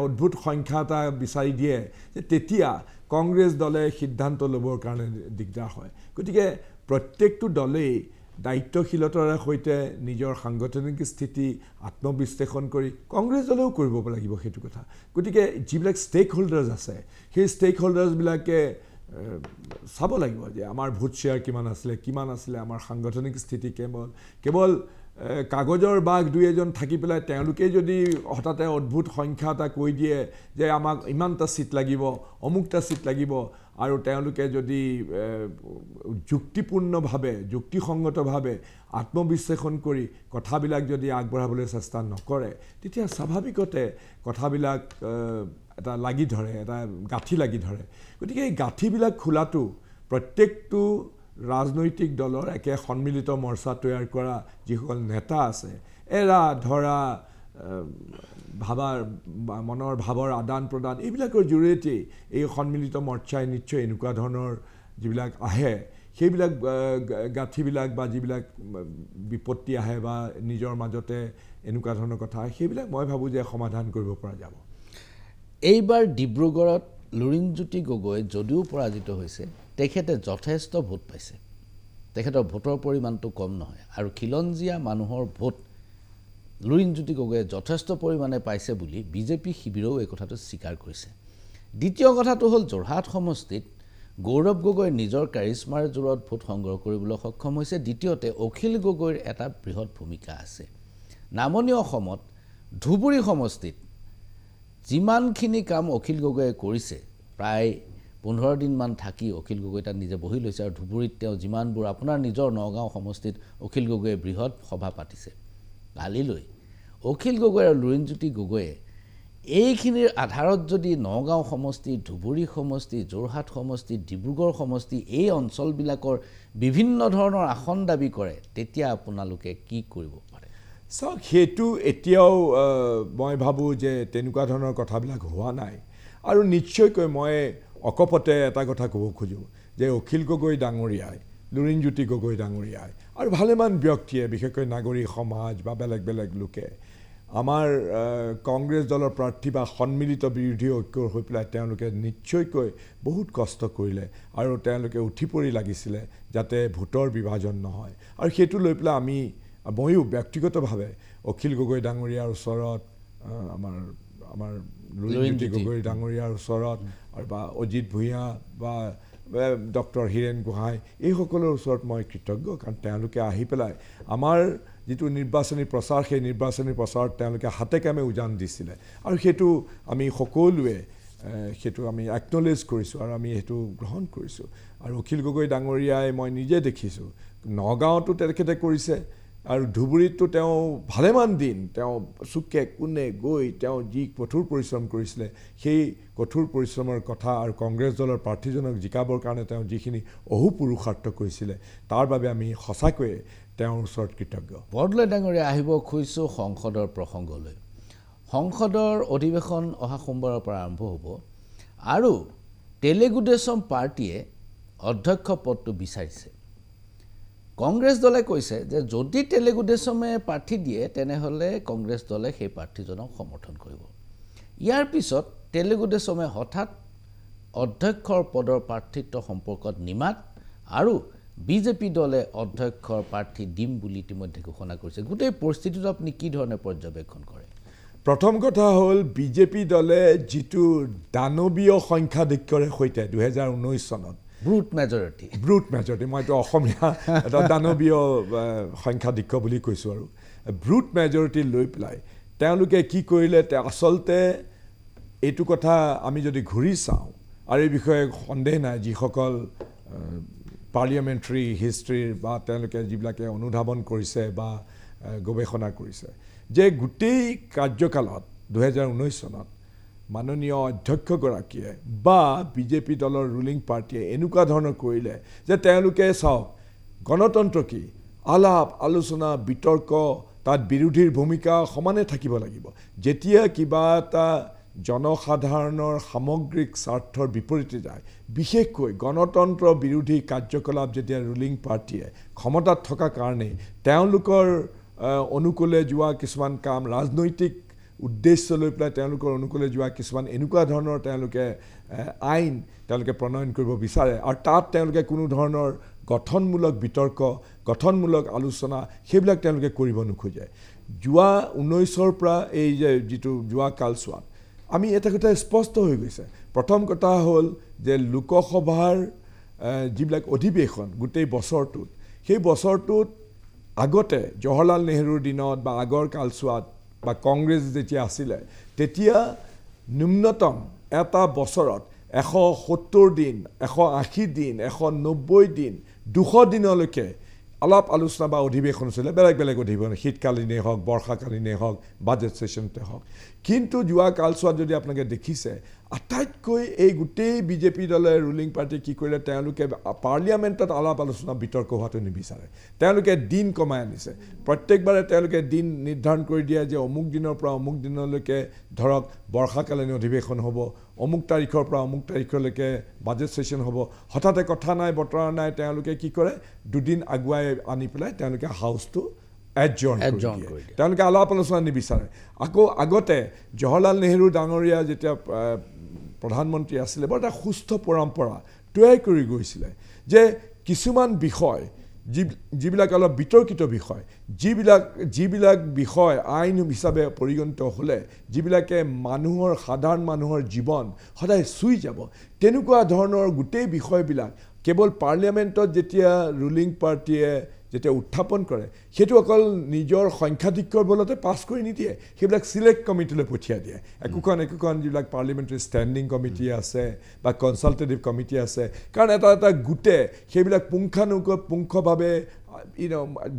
অদ্ভুত সংখ্যা এটা বিচাৰি দিয়ে যে তেতিয়া কংগ্ৰেছ দলে সিদ্ধান্ত ল'বৰ কাৰণে দিগদাৰ হয় গতিকে প্ৰত্যেকটো দলেই দায়িত্বশীলতাৰে সৈতে নিজৰ সাংগঠনিক স্থিতি আত্মবিশ্লেষণ কৰি কংগ্ৰেছ দলেও কৰিব লাগিব সেইটো কথা গতিকে যিবিলাক ষ্টেক হোল্ডাৰ্ছ আছে সেই ষ্টেক হোল্ডাৰ্ছবিলাকে চাব লাগিব যে আমাৰ ভোট শ্বেয়াৰ কিমান আছিলে আমাৰ সাংগঠনিক স্থিতি কেৱল কাগজৰ বাঘ দুই এজন থাকি পেলাই তেওঁলোকে যদি হঠাতে অদ্ভুত সংখ্যা এটা কৈ দিয়ে যে আমাক ইমানটা সিট লাগিব অমুকটা সিট লাগিব আৰু তেওঁলোকে যদি যুক্তিসংগতভাৱে আত্মবিশ্লেষণ কৰি কথাবিলাক যদি আগবঢ়াবলৈ চেষ্টা নকৰে তেতিয়া স্বাভাৱিকতে কথাবিলাক এটা লাগি ধৰে এটা গাঁঠি লাগি ধৰে গতিকে এই গাঁঠিবিলাক খোলাটো প্ৰত্যেকটো ৰাজনৈতিক দলৰ একে সন্মিলিত মৰ্চা তৈয়াৰ কৰা যিসকল নেতা আছে এৰা ধৰা মনৰ ভাৱৰ আদান প্ৰদান এইবিলাকৰ জৰিয়তে এই সন্মিলিত মৰ্চাই নিশ্চয় এনেকুৱা ধৰণৰ যিবিলাক আহে সেইবিলাক গাঁঠিবিলাক বা যিবিলাক বিপত্তি আহে বা নিজৰ মাজতে এনেকুৱা ধৰণৰ কথা সেইবিলাক মই ভাবোঁ যে সমাধান কৰিব পৰা যাব এইবাৰ ডিব্ৰুগড়ত লুৰিণজ্যোতি গগৈ যদিও পৰাজিত হৈছে তেখেতে যথেষ্ট ভোট পাইছে তেখেতৰ ভোটৰ পৰিমাণটো কম নহয় আৰু খিলঞ্জীয়া মানুহৰ ভোট লুৰিণজ্যোতি গগৈয়ে যথেষ্ট পৰিমাণে পাইছে বুলি বিজেপি শিবিৰেও এই কথাটো স্বীকাৰ কৰিছে দ্বিতীয় কথাটো হ'ল যোৰহাট সমষ্টিত গৌৰৱ গগৈ নিজৰ কাৰিশ্মাৰ জোৰত ভোট সংগ্ৰহ কৰিবলৈ সক্ষম হৈছে দ্বিতীয়তে অখিল গগৈৰ এটা বৃহৎ ভূমিকা আছে নামনি অসমত ধুবুৰী সমষ্টিত যিমানখিনি কাম অখিল গগৈয়ে কৰিছে প্ৰায় 15 দিনমান থাকি অখিল গগৈ তাত নিজে বহি লৈছে আৰু ধুবুৰীত তেওঁ যিমানবোৰ আপোনাৰ নিজৰ নগাঁও সমষ্টিত অখিল গগৈয়ে বৃহৎ সভা পাতিছে কালিলৈ অখিল গগৈ আৰু লুৰিণজ্যোতি গগৈয়ে এইখিনিৰ আধাৰত যদি নগাঁও সমষ্টি ধুবুৰী সমষ্টি যোৰহাট সমষ্টি ডিব্ৰুগড় সমষ্টি এই অঞ্চলবিলাকৰ বিভিন্ন ধৰণৰ আসন দাবী কৰে তেতিয়া আপোনালোকে কি কৰিব পাৰে চাওক সেইটো এতিয়াও মই ভাবোঁ যে তেনেকুৱা ধৰণৰ কথাবিলাক হোৱা নাই আৰু নিশ্চয়কৈ মই অকপতে এটা কথা ক'ব খোজোঁ যে অখিল গগৈ ডাঙৰীয়াই লুৰিণজ্যোতি গগৈ ডাঙৰীয়াই আৰু ভালেমান ব্যক্তিয়ে বিশেষকৈ নাগৰিক সমাজ বা বেলেগ বেলেগ লোকে আমাৰ কংগ্ৰেছ দলৰ প্ৰাৰ্থী বা সন্মিলিত বিৰোধী ঐক্যৰ হৈ পেলাই তেওঁলোকে নিশ্চয়কৈ বহুত কষ্ট কৰিলে আৰু তেওঁলোকে উঠি পৰি লাগিছিলে যাতে ভোটৰ বিভাজন নহয় আৰু সেইটো লৈ পেলাই ময়ো ব্যক্তিগতভাৱে অখিল গগৈ ডাঙৰীয়াৰ ওচৰত আমাৰ লুৰিণজ্যোতি গগৈ ডাঙৰীয়াৰ ওচৰত আৰু বা অজিত ভূঞা বা ডক্টৰ হীৰেণ গোহাঁই এইসকলৰ ওচৰত মই কৃতজ্ঞ কাৰণ তেওঁলোকে আহি পেলাই আমাৰ যিটো নিৰ্বাচনী প্ৰচাৰ সেই নিৰ্বাচনী প্ৰচাৰত তেওঁলোকে হাতে কামে উজান দিছিলে আৰু সেইটো আমি সকলোৱে সেইটো আমি একনলেজ কৰিছোঁ আৰু আমি সেইটো গ্ৰহণ কৰিছোঁ আৰু অখিল গগৈ ডাঙৰীয়াই মই নিজে দেখিছোঁ নগাঁৱতো তেখেতে কৰিছে আৰু ধুবুৰীতো তেওঁ ভালেমান দিন তেওঁ চুকে কোণে গৈ তেওঁ যি কঠোৰ পৰিশ্ৰম কৰিছিলে সেই কঠোৰ পৰিশ্ৰমৰ কথা আৰু কংগ্ৰেছ দলৰ প্ৰাৰ্থীজনক জিকাবৰ কাৰণে তেওঁ যিখিনি অহোপুৰুষাৰ্থ কৰিছিলে তাৰ বাবে আমি সঁচাকৈয়ে তেওঁৰ ওচৰত কৃতজ্ঞ বৰদলৈ ডাঙৰীয়া আহিব খুজিছোঁ সংসদৰ প্ৰসংগলৈ সংসদৰ অধিৱেশন অহা সোমবাৰৰ পৰা আৰম্ভ হ'ব আৰু তেলেগু দেশম পাৰ্টিয়ে অধ্যক্ষ পদটো বিচাৰিছে কংগ্ৰেছ দলে কৈছে যে যদি তেলেগু দেশমে প্ৰাৰ্থী দিয়ে তেনেহ'লে কংগ্ৰেছ দলে সেই প্ৰাৰ্থীজনক সমৰ্থন কৰিব ইয়াৰ পিছত তেলেগু দেশমে হঠাৎ অধ্যক্ষৰ পদৰ প্ৰাৰ্থিত্ব সম্পৰ্কত নিমাত আৰু বিজেপি দলে অধ্যক্ষৰ প্ৰাৰ্থী দিম বুলি ইতিমধ্যে ঘোষণা কৰিছে গোটেই পৰিস্থিতিটো আপুনি কি ধৰণে পৰ্যবেক্ষণ কৰে প্ৰথম কথা হ'ল বিজেপি দলে যিটো দানৱীয় সংখ্যাধিক্যৰে সৈতে 2019 চনত ব্ৰুট মেজৰিটি মইতো অসমীয়া এটা দানৱীয় সংখ্যাধিক্য বুলি কৈছোঁ আৰু ব্ৰুট মেজৰিটি লৈ পেলাই তেওঁলোকে কি কৰিলে আচলতে এইটো কথা আমি যদি ঘূৰি চাওঁ আৰু এই বিষয়ে সন্দেহ নাই যিসকল পাৰ্লিয়ামেণ্টাৰী হিষ্ট্ৰীৰ বা তেওঁলোকে যিবিলাকে অনুধাৱন কৰিছে বা গৱেষণা কৰিছে যে গোটেই কাৰ্যকালত 2019 চনত মাননীয় অধ্যক্ষগৰাকীয়ে বা বিজেপি দলৰ ৰুলিং পাৰ্টিয়ে এনেকুৱা ধৰণৰ কৰিলে যে তেওঁলোকে চাওক গণতন্ত্ৰ কি আলাপ আলোচনা বিতৰ্ক তাত বিৰোধীৰ ভূমিকা সমানে থাকিব লাগিব যেতিয়া কিবা এটা জনসাধাৰণৰ সামগ্ৰিক স্বাৰ্থৰ বিপৰীতে যায় বিশেষকৈ গণতন্ত্ৰ বিৰোধী কাৰ্যকলাপ যেতিয়া ৰুলিং পাৰ্টিয়ে ক্ষমতাত থকা কাৰণে তেওঁলোকৰ অনুকূলে যোৱা কিছুমান কাম ৰাজনৈতিক উদ্দেশ্য লৈ পেলাই তেওঁলোকৰ অনুকূলে যোৱা কিছুমান এনেকুৱা ধৰণৰ তেওঁলোকে আইন তেওঁলোকে প্ৰণয়ন কৰিব বিচাৰে আৰু তাত তেওঁলোকে কোনো ধৰণৰ গঠনমূলক বিতৰ্ক গঠনমূলক আলোচনা সেইবিলাক তেওঁলোকে কৰিব নোখোজে যোৱা 19ৰ পৰা এই যে যিটো যোৱা কালছোৱাত আমি এটা কথা স্পষ্ট হৈ গৈছে প্ৰথম কথা হ'ল যে লোকসভাৰ যিবিলাক অধিৱেশন গোটেই বছৰটোত সেই বছৰটোত আগতে জৱাহৰলাল নেহৰুৰ দিনত বা আগৰ কালছোৱাত বা কংগ্ৰেছ যেতিয়া আছিলে তেতিয়া ন্যূনতম এটা বছৰত 170 দিন 180 দিন 190 দিন 200 দিনলৈকে আলাপ আলোচনা বা অধিৱেশন হৈছিলে বেলেগ বেলেগ অধিৱেশন শীতকালীনেই হওক বৰ্ষাকালীনেই হওক বাজেট ছেশ্যনতে হওক কিন্তু যোৱা কালছোৱাত যদি আপোনালোকে দেখিছে আটাইতকৈ এই গোটেই বিজেপি দলে ৰুলিং পাৰ্টি কি কৰিলে তেওঁলোকে পাৰ্লিয়ামেণ্টত আলাপ আলোচনা বিতৰ্ক হোৱাটো নিবিচাৰে তেওঁলোকে দিন কমাই আনিছে প্ৰত্যেকবাৰে তেওঁলোকে দিন নিৰ্ধাৰণ কৰি দিয়ে যে অমুক দিনৰ পৰা অমুক দিনলৈকে ধৰক বৰ্ষাকালীন অধিৱেশন হ'ব অমুক তাৰিখৰ পৰা অমুক তাৰিখলৈকে বাজেট ছেশ্যন হ'ব হঠাতে কথা নাই বতৰা নাই তেওঁলোকে কি কৰে দুদিন আগুৱাই আনি পেলাই তেওঁলোকে হাউচটো এডজৰ্ণ কৰি দিয়ে তেওঁলোকে আলাপ আলোচনা নিবিচাৰে আকৌ আগতে জৱাহৰলাল নেহৰু ডাঙৰীয়া যেতিয়া প্ৰধানমন্ত্ৰী আছিলে বৰ এটা সুস্থ পৰম্পৰা তৈয়াৰ কৰি গৈছিলে যে কিছুমান বিষয় যিবিলাক অলপ বিতৰ্কিত বিষয় যিবিলাক বিষয় আইন হিচাপে পৰিগণিত হ'লে যিবিলাকে সাধাৰণ মানুহৰ জীৱন সদায় চুই যাব তেনেকুৱা ধৰণৰ গোটেই বিষয়বিলাক কেৱল পাৰ্লিয়ামেণ্টত যেতিয়া ৰুলিং পাৰ্টিয়ে যেতিয়া উত্থাপন কৰে সেইটো অকল নিজৰ সংখ্যাধিক্যৰ বলতে পাছ কৰি নিদিয়ে সেইবিলাক সিলেক্ট কমিটিলৈ পঠিয়াই দিয়ে একোখন যিবিলাক পাৰ্লিয়ামেণ্টাৰী ষ্টেণ্ডিং কমিটি আছে বা কনচালটেটিভ কমিটি আছে কাৰণ এটা গোটে সেইবিলাক পুংখভাৱে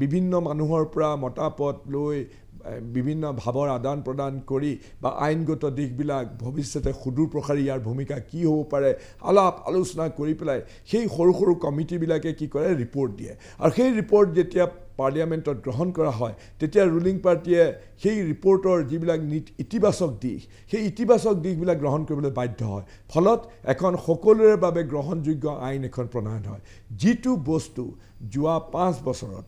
বিভিন্ন মানুহৰ পৰা মতামত লৈ বিভিন্ন ভাৱৰ আদান প্ৰদান কৰি বা আইনগত দিশবিলাক ভৱিষ্যতে সুদূৰ প্ৰসাৰী ইয়াৰ ভূমিকা কি হ'ব পাৰে আলাপ আলোচনা কৰি পেলাই সেই সৰু সৰু কমিটিবিলাকে কি কৰে ৰিপৰ্ট দিয়ে আৰু সেই ৰিপৰ্ট যেতিয়া পাৰ্লিয়ামেণ্টত গ্ৰহণ কৰা হয় তেতিয়া ৰুলিং পাৰ্টিয়ে সেই ৰিপৰ্টৰ যিবিলাক ইতিবাচক দিশ সেই ইতিবাচক দিশবিলাক গ্ৰহণ কৰিবলৈ বাধ্য হয় ফলত এখন সকলোৰে বাবে গ্ৰহণযোগ্য আইন এখন প্ৰণয়ন হয় যিটো বস্তু যোৱা 5 বছৰত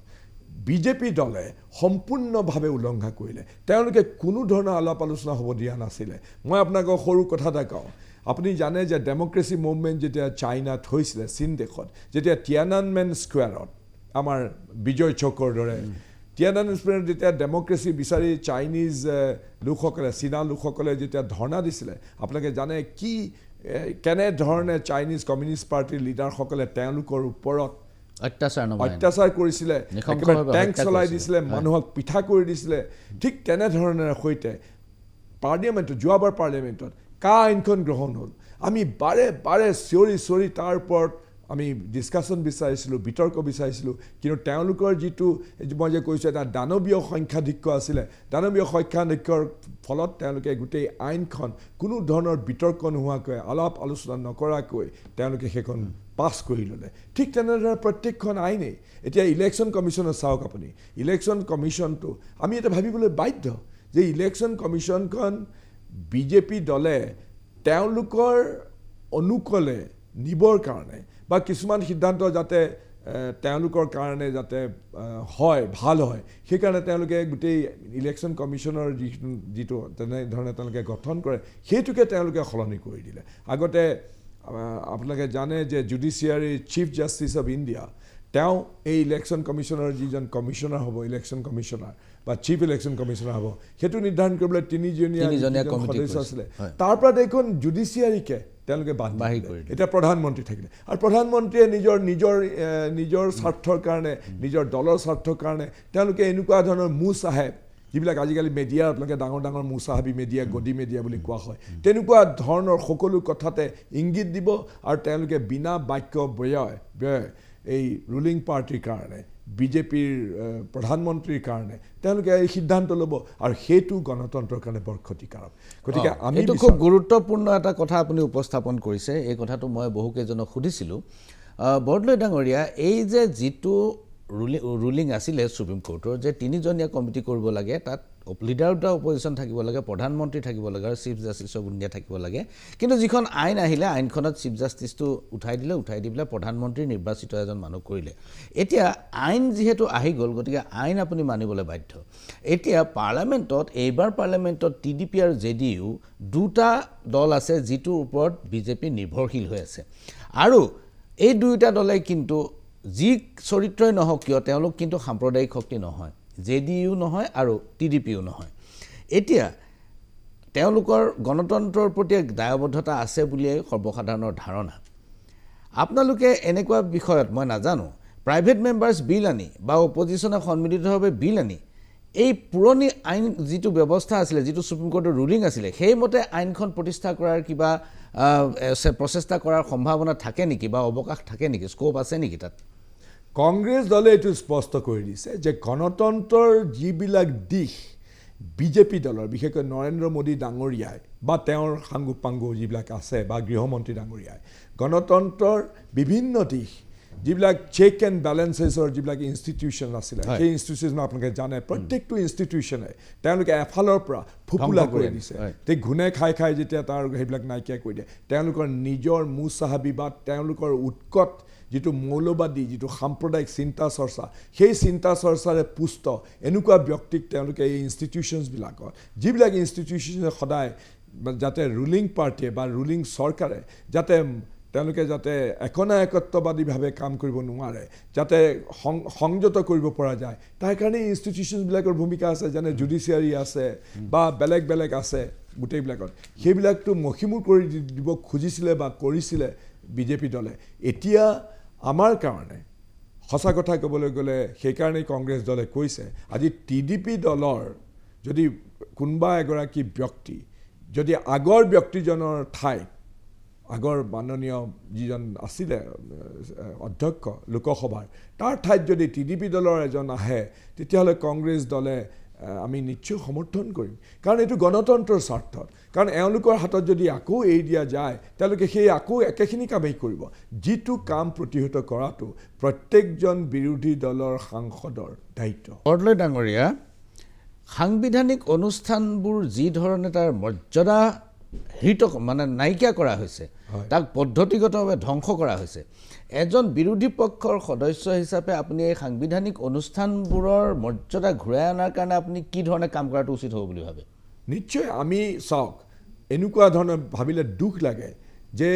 বিজেপি দলে সম্পূৰ্ণভাৱে উলংঘা কৰিলে তেওঁলোকে কোনো ধৰণৰ আলাপ আলোচনা হ'ব দিয়া নাছিলে মই আপোনাক সৰু কথা এটা কওঁ আপুনি জানে যে ডেমক্ৰেসি মুভমেন্ট যেতিয়া চাইনাত হৈছিলে চীন দেশত যেতিয়া টিয়ানানমেন স্কোয়াৰত আমাৰ বিজয় চৌকৰ দৰে টিয়ানানমেন স্কোয়াৰত যেতিয়া ডেমক্ৰেসি বিচাৰি চাইনিজ লোকসকলে চীনা লোকসকলে যেতিয়া ধৰ্ণা দিছিলে আপোনালোকে জানে কি কেনে ধৰণে চাইনিজ কমিউনিষ্ট পাৰ্টিৰ লিডাৰসকলে তেওঁলোকৰ ওপৰত অত্যাচাৰ কৰিছিলে ট্যাঙ্ক চলাই দিছিলে মানুহক পিঠা কৰি দিছিলে ঠিক তেনে ধৰণৰ সৈতে পাৰ্লিয়ামেণ্টত যোৱাবাৰ পাৰ্লিয়ামেণ্টত কা আইনখন গ্ৰহণ হ'ল আমি বাৰে বাৰে চিঞৰি তাৰ ওপৰত আমি ডিসকাশন বিচাৰিছিলোঁ বিতৰ্ক বিচাৰিছিলোঁ কিন্তু তেওঁলোকৰ যিটো মই যে কৈছোঁ এটা দানৱীয় সংখ্যাধিক্য আছিলে দানৱীয় সংখ্যাধিক্যৰ ফলত তেওঁলোকে গোটেই আইনখন কোনো ধৰণৰ বিতৰ্ক নোহোৱাকৈ আলাপ আলোচনা নকৰাকৈ তেওঁলোকে সেইখন পাছ কৰি ল'লে ঠিক তেনেদৰে প্ৰত্যেকখন আইনেই এতিয়া ইলেকশ্যন কমিশ্যনৰ চাওক আপুনি ইলেকশ্যন কমিশ্যনটো আমি এটা ভাবিবলৈ বাধ্য যে ইলেকশ্যন কমিশ্যনখন বিজেপি দলে তেওঁলোকৰ অনুকূলে নিবৰ কাৰণে বা কিছুমান সিদ্ধান্ত যাতে তেওঁলোকৰ কাৰণে যাতে হয় ভাল হয় সেইকাৰণে তেওঁলোকে গোটেই ইলেকশ্যন কমিশ্যনৰ যিটো তেনেধৰণে তেওঁলোকে গঠন কৰে সেইটোকে তেওঁলোকে সলনি কৰি দিলে আগতে আপোনালোকে জানে যে judiciary chief justice of India তেওঁ এই ইলেকশ্যন কমিশ্যনৰ যিজন কমিশ্যনাৰ হ'ব ইলেকশ্যন কমিশ্যনাৰ বা চিফ ইলেকশ্যন কমিশ্যনাৰ হ'ব সেইটো নিৰ্ধাৰণ কৰিবলৈ তিনিজনীয়া সদস্য আছিলে তাৰ পৰা দেখোন জুডিচিয়াৰীকে তেওঁলোকে বাহিৰ কৰি এতিয়া প্ৰধানমন্ত্ৰী থাকিলে আৰু প্ৰধানমন্ত্ৰীয়ে নিজৰ স্বাৰ্থৰ কাৰণে নিজৰ দলৰ স্বাৰ্থৰ কাৰণে তেওঁলোকে এনেকুৱা ধৰণৰ মুচাহেব যিবিলাক আজিকালি মেডিয়াৰ আপোনালোকে ডাঙৰ মুচাহাবী মেডিয়া গদি মেডিয়া বুলি কোৱা হয় তেনেকুৱা ধৰণৰ সকলো কথাতে ইংগিত দিব আৰু তেওঁলোকে বিনা বাক্য ব্যয় এই ৰুলিং পাৰ্টিৰ কাৰণে বিজেপিৰ প্ৰধানমন্ত্ৰীৰ কাৰণে তেওঁলোকে এই সিদ্ধান্ত ল'ব আৰু সেইটো গণতন্ত্ৰৰ কাৰণে বৰ ক্ষতিকাৰক গতিকে আমি এইটো খুব গুৰুত্বপূৰ্ণ এটা কথা আপুনি উপস্থাপন কৰিছে এই কথাটো মই বহুকেইজনক সুধিছিলোঁ বৰদলৈ ডাঙৰীয়া এই যে যিটো ৰুলিং আছিলে সুপ্ৰিম কোৰ্টৰ যে তিনিজনীয়া কমিটি কৰিব লাগে তাত লিডাৰ অফ দ্য অপজিশ্যন থাকিব লাগে প্ৰধানমন্ত্ৰী থাকিব লাগে আৰু চিফ জাষ্টিচ অফ ইণ্ডিয়া থাকিব লাগে কিন্তু যিখন আইন আহিলে আইনখনত চিফ জাষ্টিচটো উঠাই দি পেলাই প্ৰধানমন্ত্ৰী নিৰ্বাচিত এজন মানুহ কৰিলে এতিয়া আইন যিহেতু আহি গ'ল গতিকে আইন আপুনি মানিবলৈ বাধ্য এতিয়া পাৰ্লামেণ্টত এইবাৰ পাৰ্লামেণ্টত টিডিপি আৰু জেডিইউ দুটা দল আছে যিটোৰ ওপৰত বিজেপি নিৰ্ভৰশীল হৈ আছে আৰু এই দুয়োটা দলে কিন্তু যি চৰিত্ৰই নহওক কিয় তেওঁলোক কিন্তু সাম্প্ৰদায়িক শক্তি নহয় জেডিইউ নহয় আৰু টিডিপিও নহয় এতিয়া তেওঁলোকৰ গণতন্ত্ৰৰ প্ৰতি দায়বদ্ধতা আছে বুলিয়েই সৰ্বসাধাৰণৰ ধাৰণা আপোনালোকে এনেকুৱা বিষয়ত মই নাজানো প্ৰাইভেট মেম্বাৰ্ছ বিল আনি বা অপজিশ্যনে সন্মিলিতভাৱে বিল আনি এই পুৰণি আইন যিটো ব্যৱস্থা আছিলে যিটো সুপ্ৰিম কোৰ্টৰ ৰুলিং আছিলে সেইমতে আইনখন প্ৰতিষ্ঠা কৰাৰ কিবা প্ৰচেষ্টা কৰাৰ সম্ভাৱনা থাকে নেকি বা অৱকাশ থাকে নেকি স্কোপ আছে নেকি তাত কংগ্ৰেছ দলে এইটো স্পষ্ট কৰি দিছে যে গণতন্ত্ৰৰ যিবিলাক দিশ বিজেপি দলৰ বিশেষকৈ নৰেন্দ্ৰ মোদী ডাঙৰীয়াই বা তেওঁৰ সাংগুপাংগু যিবিলাক আছে বা গৃহমন্ত্ৰী ডাঙৰীয়াই গণতন্ত্ৰৰ বিভিন্ন দিশ যিবিলাক চেক এণ্ড বেলেঞ্চেছৰ যিবিলাক ইনষ্টিটিউশ্যন আছিলে সেই ইনষ্টিটিউশ্যন আপোনালোকে জানে প্ৰত্যেকটো ইনষ্টিটিউশ্যনে তেওঁলোকে এফালৰ পৰা ফুপুলা কৰি দিছে ঠিক ঘূনে খাই যেতিয়া তাৰ সেইবিলাক নাইকিয়া কৰি দিয়ে তেওঁলোকৰ নিজৰ মুচাহাবী বা তেওঁলোকৰ উৎকট যিটো মৌলবাদী যিটো সাম্প্ৰদায়িক চিন্তা চৰ্চা সেই চিন্তা চৰ্চাৰে পুষ্ট এনেকুৱা ব্যক্তিক তেওঁলোকে এই ইনষ্টিটিউশ্যনছবিলাকত যিবিলাক ইনষ্টিটিউশ্যনে সদায় যাতে ৰুলিং পাৰ্টিয়ে বা ৰুলিং চৰকাৰে যাতে তেওঁলোকে যাতে একনায়কত্ববাদীভাৱে কাম কৰিব নোৱাৰে যাতে সংযত কৰিব পৰা যায় তাৰ কাৰণে ইনষ্টিটিউশ্যনছবিলাকৰ ভূমিকা আছে যেনে জুডিচিয়াৰী আছে বা বেলেগ আছে গোটেইবিলাকত সেইবিলাকতো মষিমূৰ কৰি দিব খুজিছিলে বা কৰিছিলে বিজেপি দলে এতিয়া আমাৰ কাৰণে সঁচা কথা ক'বলৈ গ'লে সেইকাৰণেই কংগ্ৰেছ দলে কৈছে আজি টিডিপি দলৰ যদি কোনোবা এগৰাকী ব্যক্তি যদি আগৰ ব্যক্তিজনৰ ঠাইত আগৰ মাননীয় যিজন আছিলে অধ্যক্ষ লোকসভাৰ তাৰ ঠাইত যদি টিডিপি দলৰ এজন আহে তেতিয়াহ'লে কংগ্ৰেছ দলে আমি নিশ্চয় সমৰ্থন কৰিম কাৰণ এইটো গণতন্ত্ৰৰ স্বাৰ্থত কাৰণ এওঁলোকৰ হাতত যদি আকৌ এৰি দিয়া যায় তেওঁলোকে সেই আকৌ একেখিনি কামেই কৰিব যিটো কাম প্ৰতিহত কৰাটো প্ৰত্যেকজন বিৰোধী দলৰ সাংসদৰ দায়িত্ব বৰদলৈ ডাঙৰীয়া সাংবিধানিক অনুষ্ঠানবোৰ যি ধৰণে তাৰ মৰ্যাদা মানে নাইকিয়া কৰা হৈছে তাক পদ্ধতিগতভাৱে ধ্বংস কৰা হৈছে এজন বিৰোধী পক্ষৰ সদস্য হিচাপে আপুনি এই সাংবিধানিক অনুষ্ঠানবোৰৰ মৰ্যাদা ঘূৰাই অনাৰ কাৰণে আপুনি কি ধৰণে কাম কৰাটো উচিত হ'ব বুলি ভাবে নিশ্চয় আমি চাওক এনেকুৱা ধৰণৰ ভাবিলে দুখ লাগে যে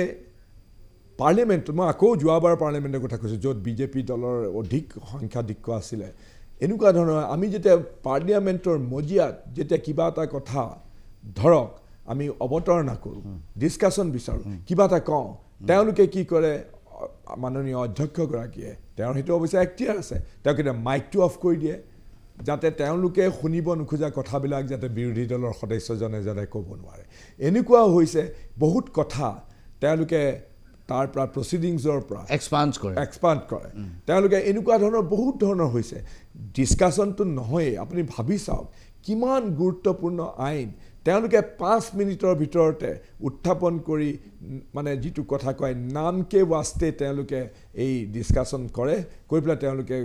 পাৰ্লিয়ামেণ্ট মই আকৌ যোৱাবাৰ পাৰ্লিয়ামেণ্টৰ কথা কৈছোঁ য'ত বিজেপি দলৰ অধিক সংখ্যাধিক্য আছিলে এনেকুৱা ধৰণৰ আমি যেতিয়া পাৰ্লিয়ামেণ্টৰ মজিয়াত যেতিয়া কিবা এটা কথা ধৰক আমি অৱতাৰণা কৰোঁ ডিছকাশ্যন বিচাৰোঁ কিবা এটা কওঁ তেওঁলোকে কি কৰে মাননীয় অধ্যক্ষগৰাকীয়ে তেওঁৰ সেইটো অৱশ্যে এক্টিয়াৰ আছে তেওঁ কেতিয়া মাইকটো অফ কৰি দিয়ে যাতে তেওঁলোকে শুনিব নোখোজা কথাবিলাক যাতে বিৰোধী দলৰ সদস্যজনে যাতে ক'ব নোৱাৰে এনেকুৱা হৈছে বহুত কথা তেওঁলোকে তাৰ পৰা প্ৰচিডিংছৰ পৰা এক্সপাণ্ড কৰে তেওঁলোকে এনেকুৱা ধৰণৰ বহুত ধৰণৰ হৈছে ডিছকাশ্যনটো নহয়েই আপুনি ভাবি চাওক কিমান গুৰুত্বপূৰ্ণ আইন তেওঁলোকে 5 মিনিটৰ ভিতৰতে উত্থাপন কৰি মানে যিটো কথা কয় নামকে वास्ते তেওঁলোকে এই ডিছকাশ্যন কৰি পেলাই তেওঁলোকে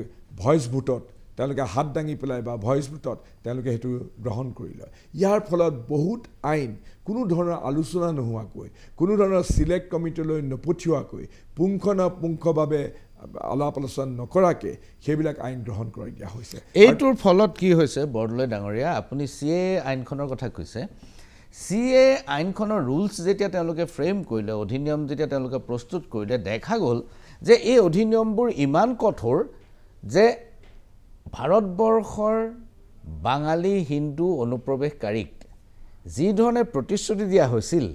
ভইচ ভোটত তেওঁলোকে হাত দাঙি পেলাই বা ভইচ ভোটত তেওঁলোকে সেইটো গ্ৰহণ কৰি লয় ইয়াৰ ফলত বহুত আইন কোনো ধৰণৰ আলোচনা নোহোৱাকৈ কোনো ধৰণৰ সিলেক্ট কমিটিলৈ নপঠিওৱাকৈ পুংখানুপুংখভাৱে আলাপ আলোচনা নকৰাকে সেইবিলাক আইন গ্ৰহণ কৰি দিয়া হৈছে এইটোৰ ফলত কি হৈছে বৰদলৈ ডাঙৰীয়া আপুনি সিএ আইনখনৰ কথা কৈছে সিএ আইনখনৰ ৰুলছ যেতিয়া তেওঁলোকে ফ্ৰেম কৰিলে অধিনিয়ম যেতিয়া তেওঁলোকে প্ৰস্তুত কৰিলে দেখা গ'ল যে এই অধিনিয়মবোৰ ইমান কঠোৰ যে ভাৰতবৰ্ষৰ বাঙালী হিন্দু অনুপ্ৰৱেশকাৰীক যি ধৰণে প্ৰতিশ্ৰুতি দিয়া হৈছিল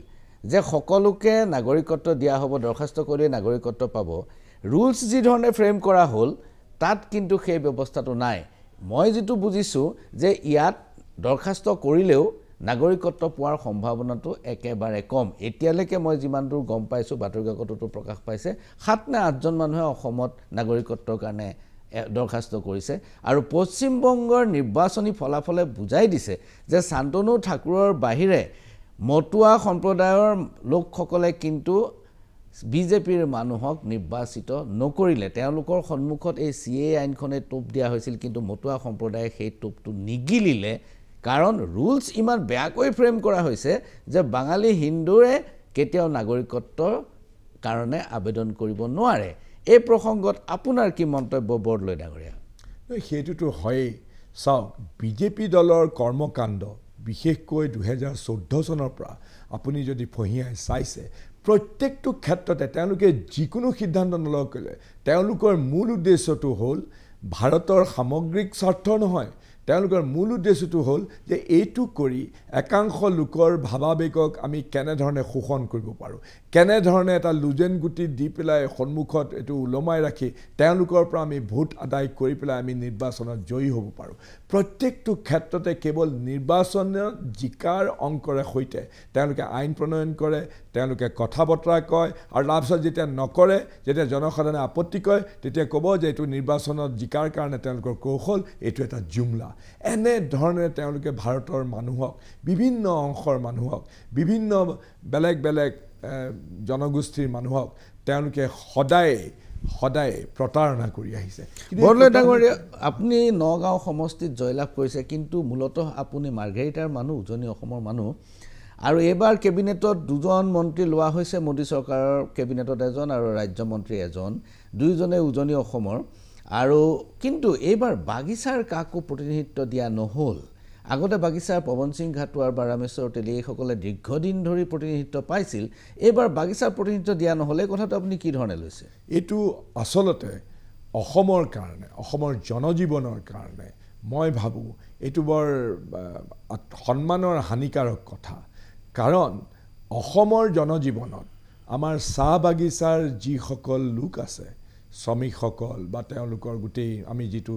যে সকলোকে নাগৰিকত্ব দিয়া হ'ব দৰখাস্ত কৰিলে নাগৰিকত্ব পাব ৰুলছ যি ধৰণে ফ্ৰেম কৰা হ'ল তাত কিন্তু সেই ব্যৱস্থাটো নাই মই যেটো বুজিছোঁ যে ইয়াত দৰখাস্ত কৰিলেও নাগৰিকত্ব পোৱাৰ সম্ভাৱনাটো একেবাৰে কম এতিয়ালৈকে মই যিমান দূৰ গম পাইছোঁ বাতৰি কাকততো প্ৰকাশ পাইছে 7 নে 8 জন মানুহে অসমত নাগৰিকত্বৰ কাৰণে দৰখাস্ত কৰিছে আৰু পশ্চিম বংগৰ নিৰ্বাচনী ফলাফলে বুজাই দিছে যে শান্তনু ঠাকুৰৰ বাহিৰে মটুৱা সম্প্ৰদায়ৰ লোকসকলে কিন্তু বিজেপিৰ মানুহক নিৰ্বাচিত নকৰিলে তেওঁলোকৰ সন্মুখত এই সিএ আইনখনে টোপ দিয়া হৈছিল কিন্তু মটুৱা সম্প্ৰদায়ে সেই টোপটো নিগিলিলে কাৰণ ৰুলছ ইমান বেয়াকৈ ফ্ৰেম কৰা হৈছে যে বাঙালী হিন্দুৰে কেতিয়াও নাগৰিকত্বৰ কাৰণে আবেদন কৰিব নোৱাৰে এই প্ৰসংগত আপোনাৰ কি মন্তব্য বৰদলৈ ডাঙৰীয়া সেইটোতো হয় চাওক বিজেপি দলৰ কৰ্মকাণ্ড বিশেষকৈ 2014 চনৰ পৰা আপুনি যদি ফহিয়াই চাইছে প্ৰত্যেকটো ক্ষেত্ৰতে তেওঁলোকে যিকোনো সিদ্ধান্ত নলয় ক'লে তেওঁলোকৰ মূল উদ্দেশ্যটো হ'ল ভাৰতৰ সামগ্ৰিক স্বাৰ্থ নহয় তেওঁলোকৰ মূল উদ্দেশ্যটো হ'ল যে এইটো কৰি একাংশ লোকৰ ভাৱাবেগক আমি কেনে ধৰণে শোষণ কৰিব পাৰোঁ কেনে ধৰণে এটা লুজেন গুটি দি পেলাই সন্মুখত এইটো উলমাই ৰাখি তেওঁলোকৰ পৰা আমি ভোট আদায় কৰি পেলাই আমি নিৰ্বাচনত জয়ী হ'ব পাৰোঁ প্ৰত্যেকটো ক্ষেত্ৰতে কেৱল নিৰ্বাচনত জিকাৰ অংকৰে সৈতে তেওঁলোকে আইন প্ৰণয়ন কৰে তেওঁলোকে কথা বতৰা কয় আৰু তাৰপিছত যেতিয়া নকৰে যেতিয়া জনসাধাৰণে আপত্তি কৰে তেতিয়া ক'ব যে এইটো নিৰ্বাচনত জিকাৰ কাৰণে তেওঁলোকৰ কৌশল এইটো এটা জুমলা এনে ধৰণে তেওঁলোকে ভাৰতৰ মানুহক বিভিন্ন অংশৰ মানুহক বিভিন্ন বেলেগ বেলেগ জনগোষ্ঠীৰ মানুহক তেওঁলোকে সদায় প্ৰতাৰণা কৰি আহিছে বৰদলৈ ডাঙৰীয়া আপুনি নগাঁও সমষ্টিত জয়লাভ কৰিছে কিন্তু মূলতঃ আপুনি মাৰ্ঘেৰিটাৰ মানুহ উজনি অসমৰ মানুহ আৰু এবাৰ কেবিনেটত দুজন মন্ত্ৰী লোৱা হৈছে মোদী চৰকাৰৰ কেবিনেটত এজন আৰু ৰাজ্য মন্ত্ৰী এজন দুইজনে উজনি অসমৰ আৰু কিন্তু এইবাৰ বাগিচাৰ কাকো প্ৰতিনিধিত্ব দিয়া নহল আগতে বাগিচাৰ পৱন সিং ঘাটুৱাৰ বা ৰামেশ্বৰ তেলী সকলে দীৰ্ঘদিন ধৰি প্ৰতিনিধিত্ব পাইছিল এইবাৰ বাগিচাৰ প্ৰতিনিধিত্ব দিয়া নহলে কথাটো আপুনি কি ধৰণে লৈছে এইটো আসলতে অসমৰ কাৰণে অসমৰ জনজীৱনৰ কাৰণে মই ভাবো এইটো বৰ সন্মানৰ হানিকাৰক কথা কাৰণ অসমৰ জনজীৱনত আমাৰ চাহ বাগিচাৰ যিসকল লোক আছে শ্ৰমিকসকল বা তেওঁলোকৰ গোটেই আমি যিটো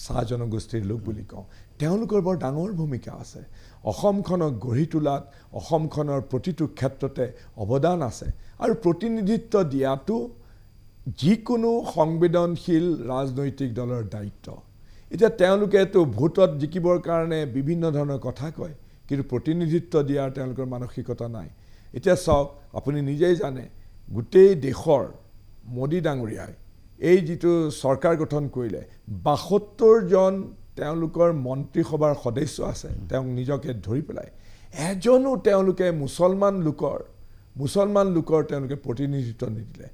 চাহ জনগোষ্ঠীৰ লোক বুলি কওঁ তেওঁলোকৰ বৰ ডাঙৰ ভূমিকা আছে অসমখনক গঢ়ি তোলাত অসমখনৰ প্ৰতিটো ক্ষেত্ৰতে অৱদান আছে আৰু প্ৰতিনিধিত্ব দিয়াটো যিকোনো সংবেদনশীল ৰাজনৈতিক দলৰ দায়িত্ব এতিয়া তেওঁলোকেতো ভোটত জিকিবৰ কাৰণে বিভিন্ন ধৰণৰ কথা কয়, কিন্তু প্ৰতিনিধিত্ব দিয়াৰ তেওঁলোকৰ মানসিকতা নাই। এতিয়া চাওক, আপুনি নিজেই জানে, গোটেই দেশৰ মোদী ডাঙৰীয়াই এই যিটো চৰকাৰ গঠন কৰিলে ৭২জন তেওঁলোকৰ মন্ত্ৰীসভাৰ সদস্য আছে, তেওঁক নিজকে ধৰি পেলাই এজনো তেওঁলোকে মুছলমান লোকৰ তেওঁলোকে প্ৰতিনিধিত্ব নিদিলে।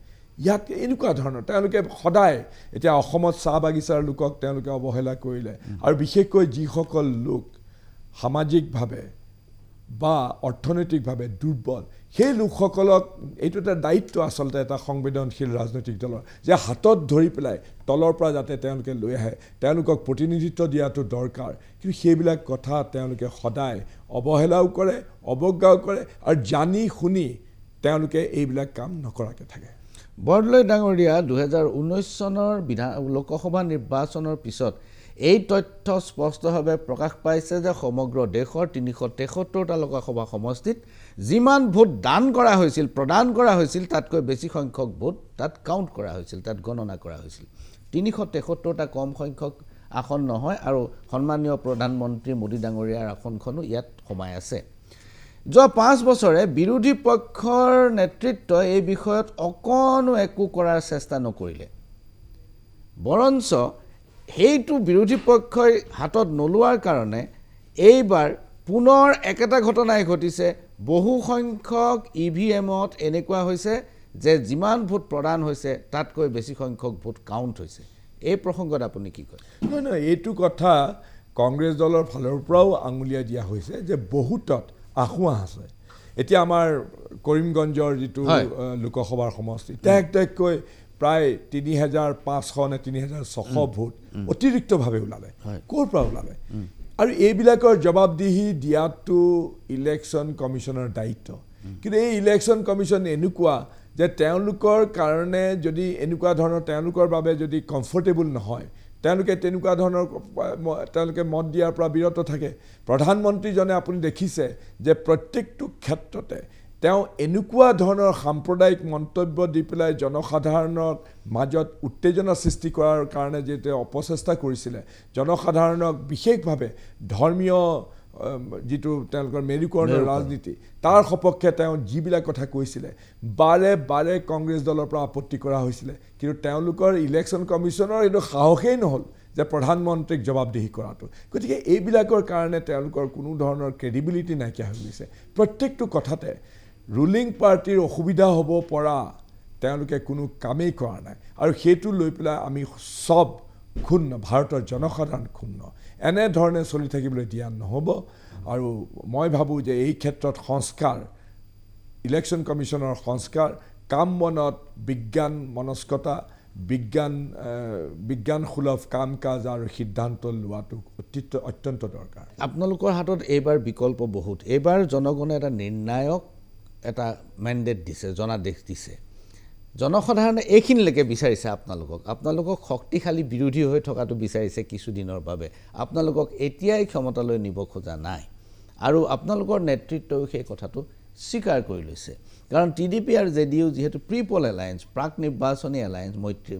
ইয়াত এনেকুৱা ধৰণৰ তেওঁলোকে সদায় এতিয়া অসমত চাহ বাগিচাৰ লোকক তেওঁলোকে অৱহেলা কৰিলে, আৰু বিশেষকৈ যিসকল লোক সামাজিকভাৱে বা অৰ্থনৈতিকভাৱে দুৰ্বল, সেই লোকসকলক এইটো এটা দায়িত্ব আচলতে এটা সংবেদনশীল ৰাজনৈতিক দলৰ, যে হাতত ধৰি পেলাই তলৰ পৰা যাতে তেওঁলোকে লৈ আহে, তেওঁলোকক প্ৰতিনিধিত্ব দিয়াটো দৰকাৰ। কিন্তু সেইবিলাক কথা তেওঁলোকে সদায় অৱহেলাও কৰে, অৱজ্ঞাও কৰে, আৰু জানি শুনি তেওঁলোকে এইবিলাক কাম নকৰাকৈ থাকে। বৰদলৈ ডাঙৰীয়া 2019 চনৰ লোকসভা নিৰ্বাচনৰ পিছত এই তথ্য স্পষ্টভাৱে প্ৰকাশ পাইছে যে সমগ্ৰ দেশৰ 373টা লোকসভা সমষ্টিত যিমান ভোট প্ৰদান কৰা হৈছিল তাতকৈ বেছি সংখ্যক ভোট তাত কাউণ্ট কৰা হৈছিল, তাত গণনা কৰা হৈছিল। 373টা কম সংখ্যক আসন নহয়, আৰু সন্মানীয় প্ৰধানমন্ত্ৰী মোদী ডাঙৰীয়াৰ আসনখনো ইয়াত সোমাই আছে। যোৱা 5 বছৰে বিৰোধী পক্ষৰ নেতৃত্বই এই বিষয়ত অকণো একো কৰাৰ চেষ্টা নকৰিলে, বৰঞ্চ সেইটো বিৰোধী পক্ষই হাতত নোলোৱাৰ কাৰণে এইবাৰ পুনৰ একেটা ঘটনাই ঘটিছে। বহু সংখ্যক EVMত এনেকুৱা হৈছে যে যিমান ভোট প্ৰদান হৈছে তাতকৈ বেছি সংখ্যক ভোট কাউণ্ট হৈছে। এই প্ৰসংগত আপুনি কি কয়? নহয়, এইটো কথা কংগ্ৰেছ দলৰ ফালৰ পৰাও আঙুলিয়াই দিয়া হৈছে যে বহুতত আঁসোৱাহ আছে। এতিয়া আমাৰ কৰিমগঞ্জৰ যিটো লোকসভাৰ সমষ্টি, টেককৈ প্ৰায় ৩৫০০ নে ৩৬০০ ভোট অতিৰিক্তভাৱে ওলালে। ক'ৰ পৰা ওলালে? আৰু এইবিলাকৰ জবাবদিহি দিয়াটো ইলেকশ্যন কমিশ্যনৰ দায়িত্ব। কিন্তু এই ইলেকশ্যন কমিশ্যন এনেকুৱা যে তেওঁলোকৰ কাৰণে যদি এনেকুৱা ধৰণৰ তেওঁলোকৰ বাবে যদি কমফৰ্টেবল নহয়, তেওঁলোকে তেনেকুৱা ধৰণৰ তেওঁলোকে মত দিয়াৰ পৰা বিৰত থাকে। প্ৰধানমন্ত্ৰীজনে আপুনি দেখিছে যে প্ৰত্যেকটো ক্ষেত্ৰতে তেওঁ এনেকুৱা ধৰণৰ সাম্প্ৰদায়িক মন্তব্য দি পেলাই জনসাধাৰণৰ মাজত উত্তেজনা সৃষ্টি কৰাৰ কাৰণে যে তেওঁ অপচেষ্টা কৰিছিলে, জনসাধাৰণক বিশেষভাৱে ধৰ্মীয় যিটো তেওঁলোকৰ মেৰুকৰণৰ ৰাজনীতি তাৰ সপক্ষে তেওঁ যিবিলাক কথা কৈছিলে, বাৰে বাৰে কংগ্ৰেছ দলৰ পৰা আপত্তি কৰা হৈছিলে। কিন্তু তেওঁলোকৰ ইলেকশ্যন কমিশ্যনৰ এইটো সাহসেই নহ'ল যে প্ৰধানমন্ত্ৰীক জবাবদিহি কৰাটো। গতিকে এইবিলাকৰ কাৰণে তেওঁলোকৰ কোনো ধৰণৰ ক্ৰেডিবিলিটি নাইকিয়া হৈ গৈছে। প্ৰত্যেকটো কথাতে ৰুলিং পাৰ্টিৰ অসুবিধা হ'ব পৰা তেওঁলোকে কোনো কামেই কৰা নাই, আৰু সেইটো লৈ পেলাই আমি সব ক্ষুণ্ণ, ভাৰতৰ জনসাধাৰণ ক্ষুণ্ণ। এনেধৰণে চলি থাকিবলৈ দিয়া নহ'ব। আৰু মই ভাবোঁ যে এই ক্ষেত্ৰত সংস্কাৰ, ইলেকশ্যন কমিশ্যনৰ সংস্কাৰ, কাম বনত বিজ্ঞান মনস্কতা, বিজ্ঞানসুলভ কাম কাজ আৰু সিদ্ধান্ত লোৱাটো অত্যন্ত দৰকাৰ। আপোনালোকৰ হাতত এইবাৰ বিকল্প বহুত। এইবাৰ জনগণে এটা নিৰ্ণায়ক এটা মেণ্ডেট দিছে, জনাদেশ দিছে। জনসাধাৰণে এইখিনিলৈকে বিচাৰিছে আপোনালোকক শক্তিশালী বিৰোধী হৈ থকাটো বিচাৰিছে কিছুদিনৰ বাবে। আপোনালোকক এতিয়াই ক্ষমতালৈ নিব খোজা নাই, আৰু আপোনালোকৰ নেতৃত্বও সেই কথাটো স্বীকাৰ কৰি লৈছে। কাৰণ TDP আৰু JDU যিহেতু প্ৰিপল এলায়েন্স, প্ৰাক নিৰ্বাচনী এলায়েন্স,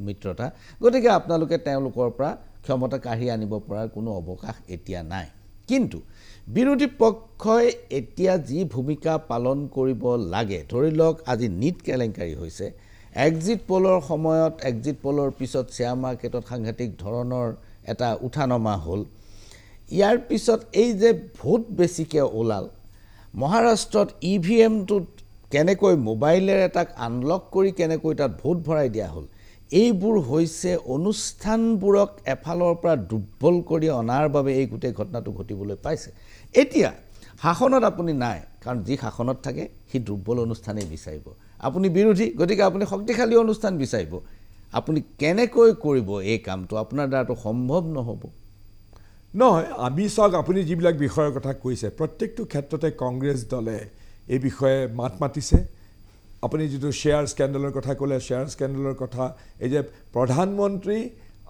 মিত্ৰতা, গতিকে আপোনালোকে তেওঁলোকৰ পৰা ক্ষমতা কাঢ়ি আনিব পৰাৰ কোনো অৱকাশ এতিয়া নাই। কিন্তু বিৰোধী পক্ষই এতিয়া যি ভূমিকা পালন কৰিব লাগে, ধৰি লওক আজি নিট কেলেংকাৰী হৈছে, এক্সিট পলৰ সময়ত, এক্সিট পলৰ পিছত শ্বেয়াৰ মাৰ্কেটত সাংঘাতিক ধৰণৰ এটা উঠানমা হ'ল। ইয়াৰ পিছত এই যে ভোট বেছিকৈ ওলাল, মহাৰাষ্ট্ৰত EVMটোত কেনেকৈ মোবাইলেৰে তাক আনলক কৰি কেনেকৈ তাত ভোট ভৰাই দিয়া হ'ল, এইবোৰ হৈছে অনুষ্ঠানবোৰক এফালৰ পৰা দুৰ্বল কৰি অনাৰ বাবে এই গোটেই ঘটনাটো ঘটিবলৈ পাইছে। এতিয়া শাসনত আপুনি নাই, কাৰণ যি শাসনত থাকে সি দুৰ্বল অনুষ্ঠানেই বিচাৰিব। আপুনি বিৰোধী, গতিকে আপুনি শক্তিশালী অনুষ্ঠান বিচাৰিব। আপুনি কেনেকৈ কৰিব এই কামটো? আপোনাৰ দ্বাৰাটো সম্ভৱ নহ'ব। নহয়, আমি চাওক, আপুনি যিবিলাক বিষয়ৰ কথা কৈছে, প্ৰত্যেকটো ক্ষেত্ৰতে কংগ্ৰেছ দলে এই বিষয়ে মাত মাতিছে। আপুনি যিটো শ্বেয়াৰ স্কেণ্ডেলৰ কথা ক'লে, শ্বেয়াৰ স্কেণ্ডেলৰ কথা, এই যে প্ৰধানমন্ত্ৰী,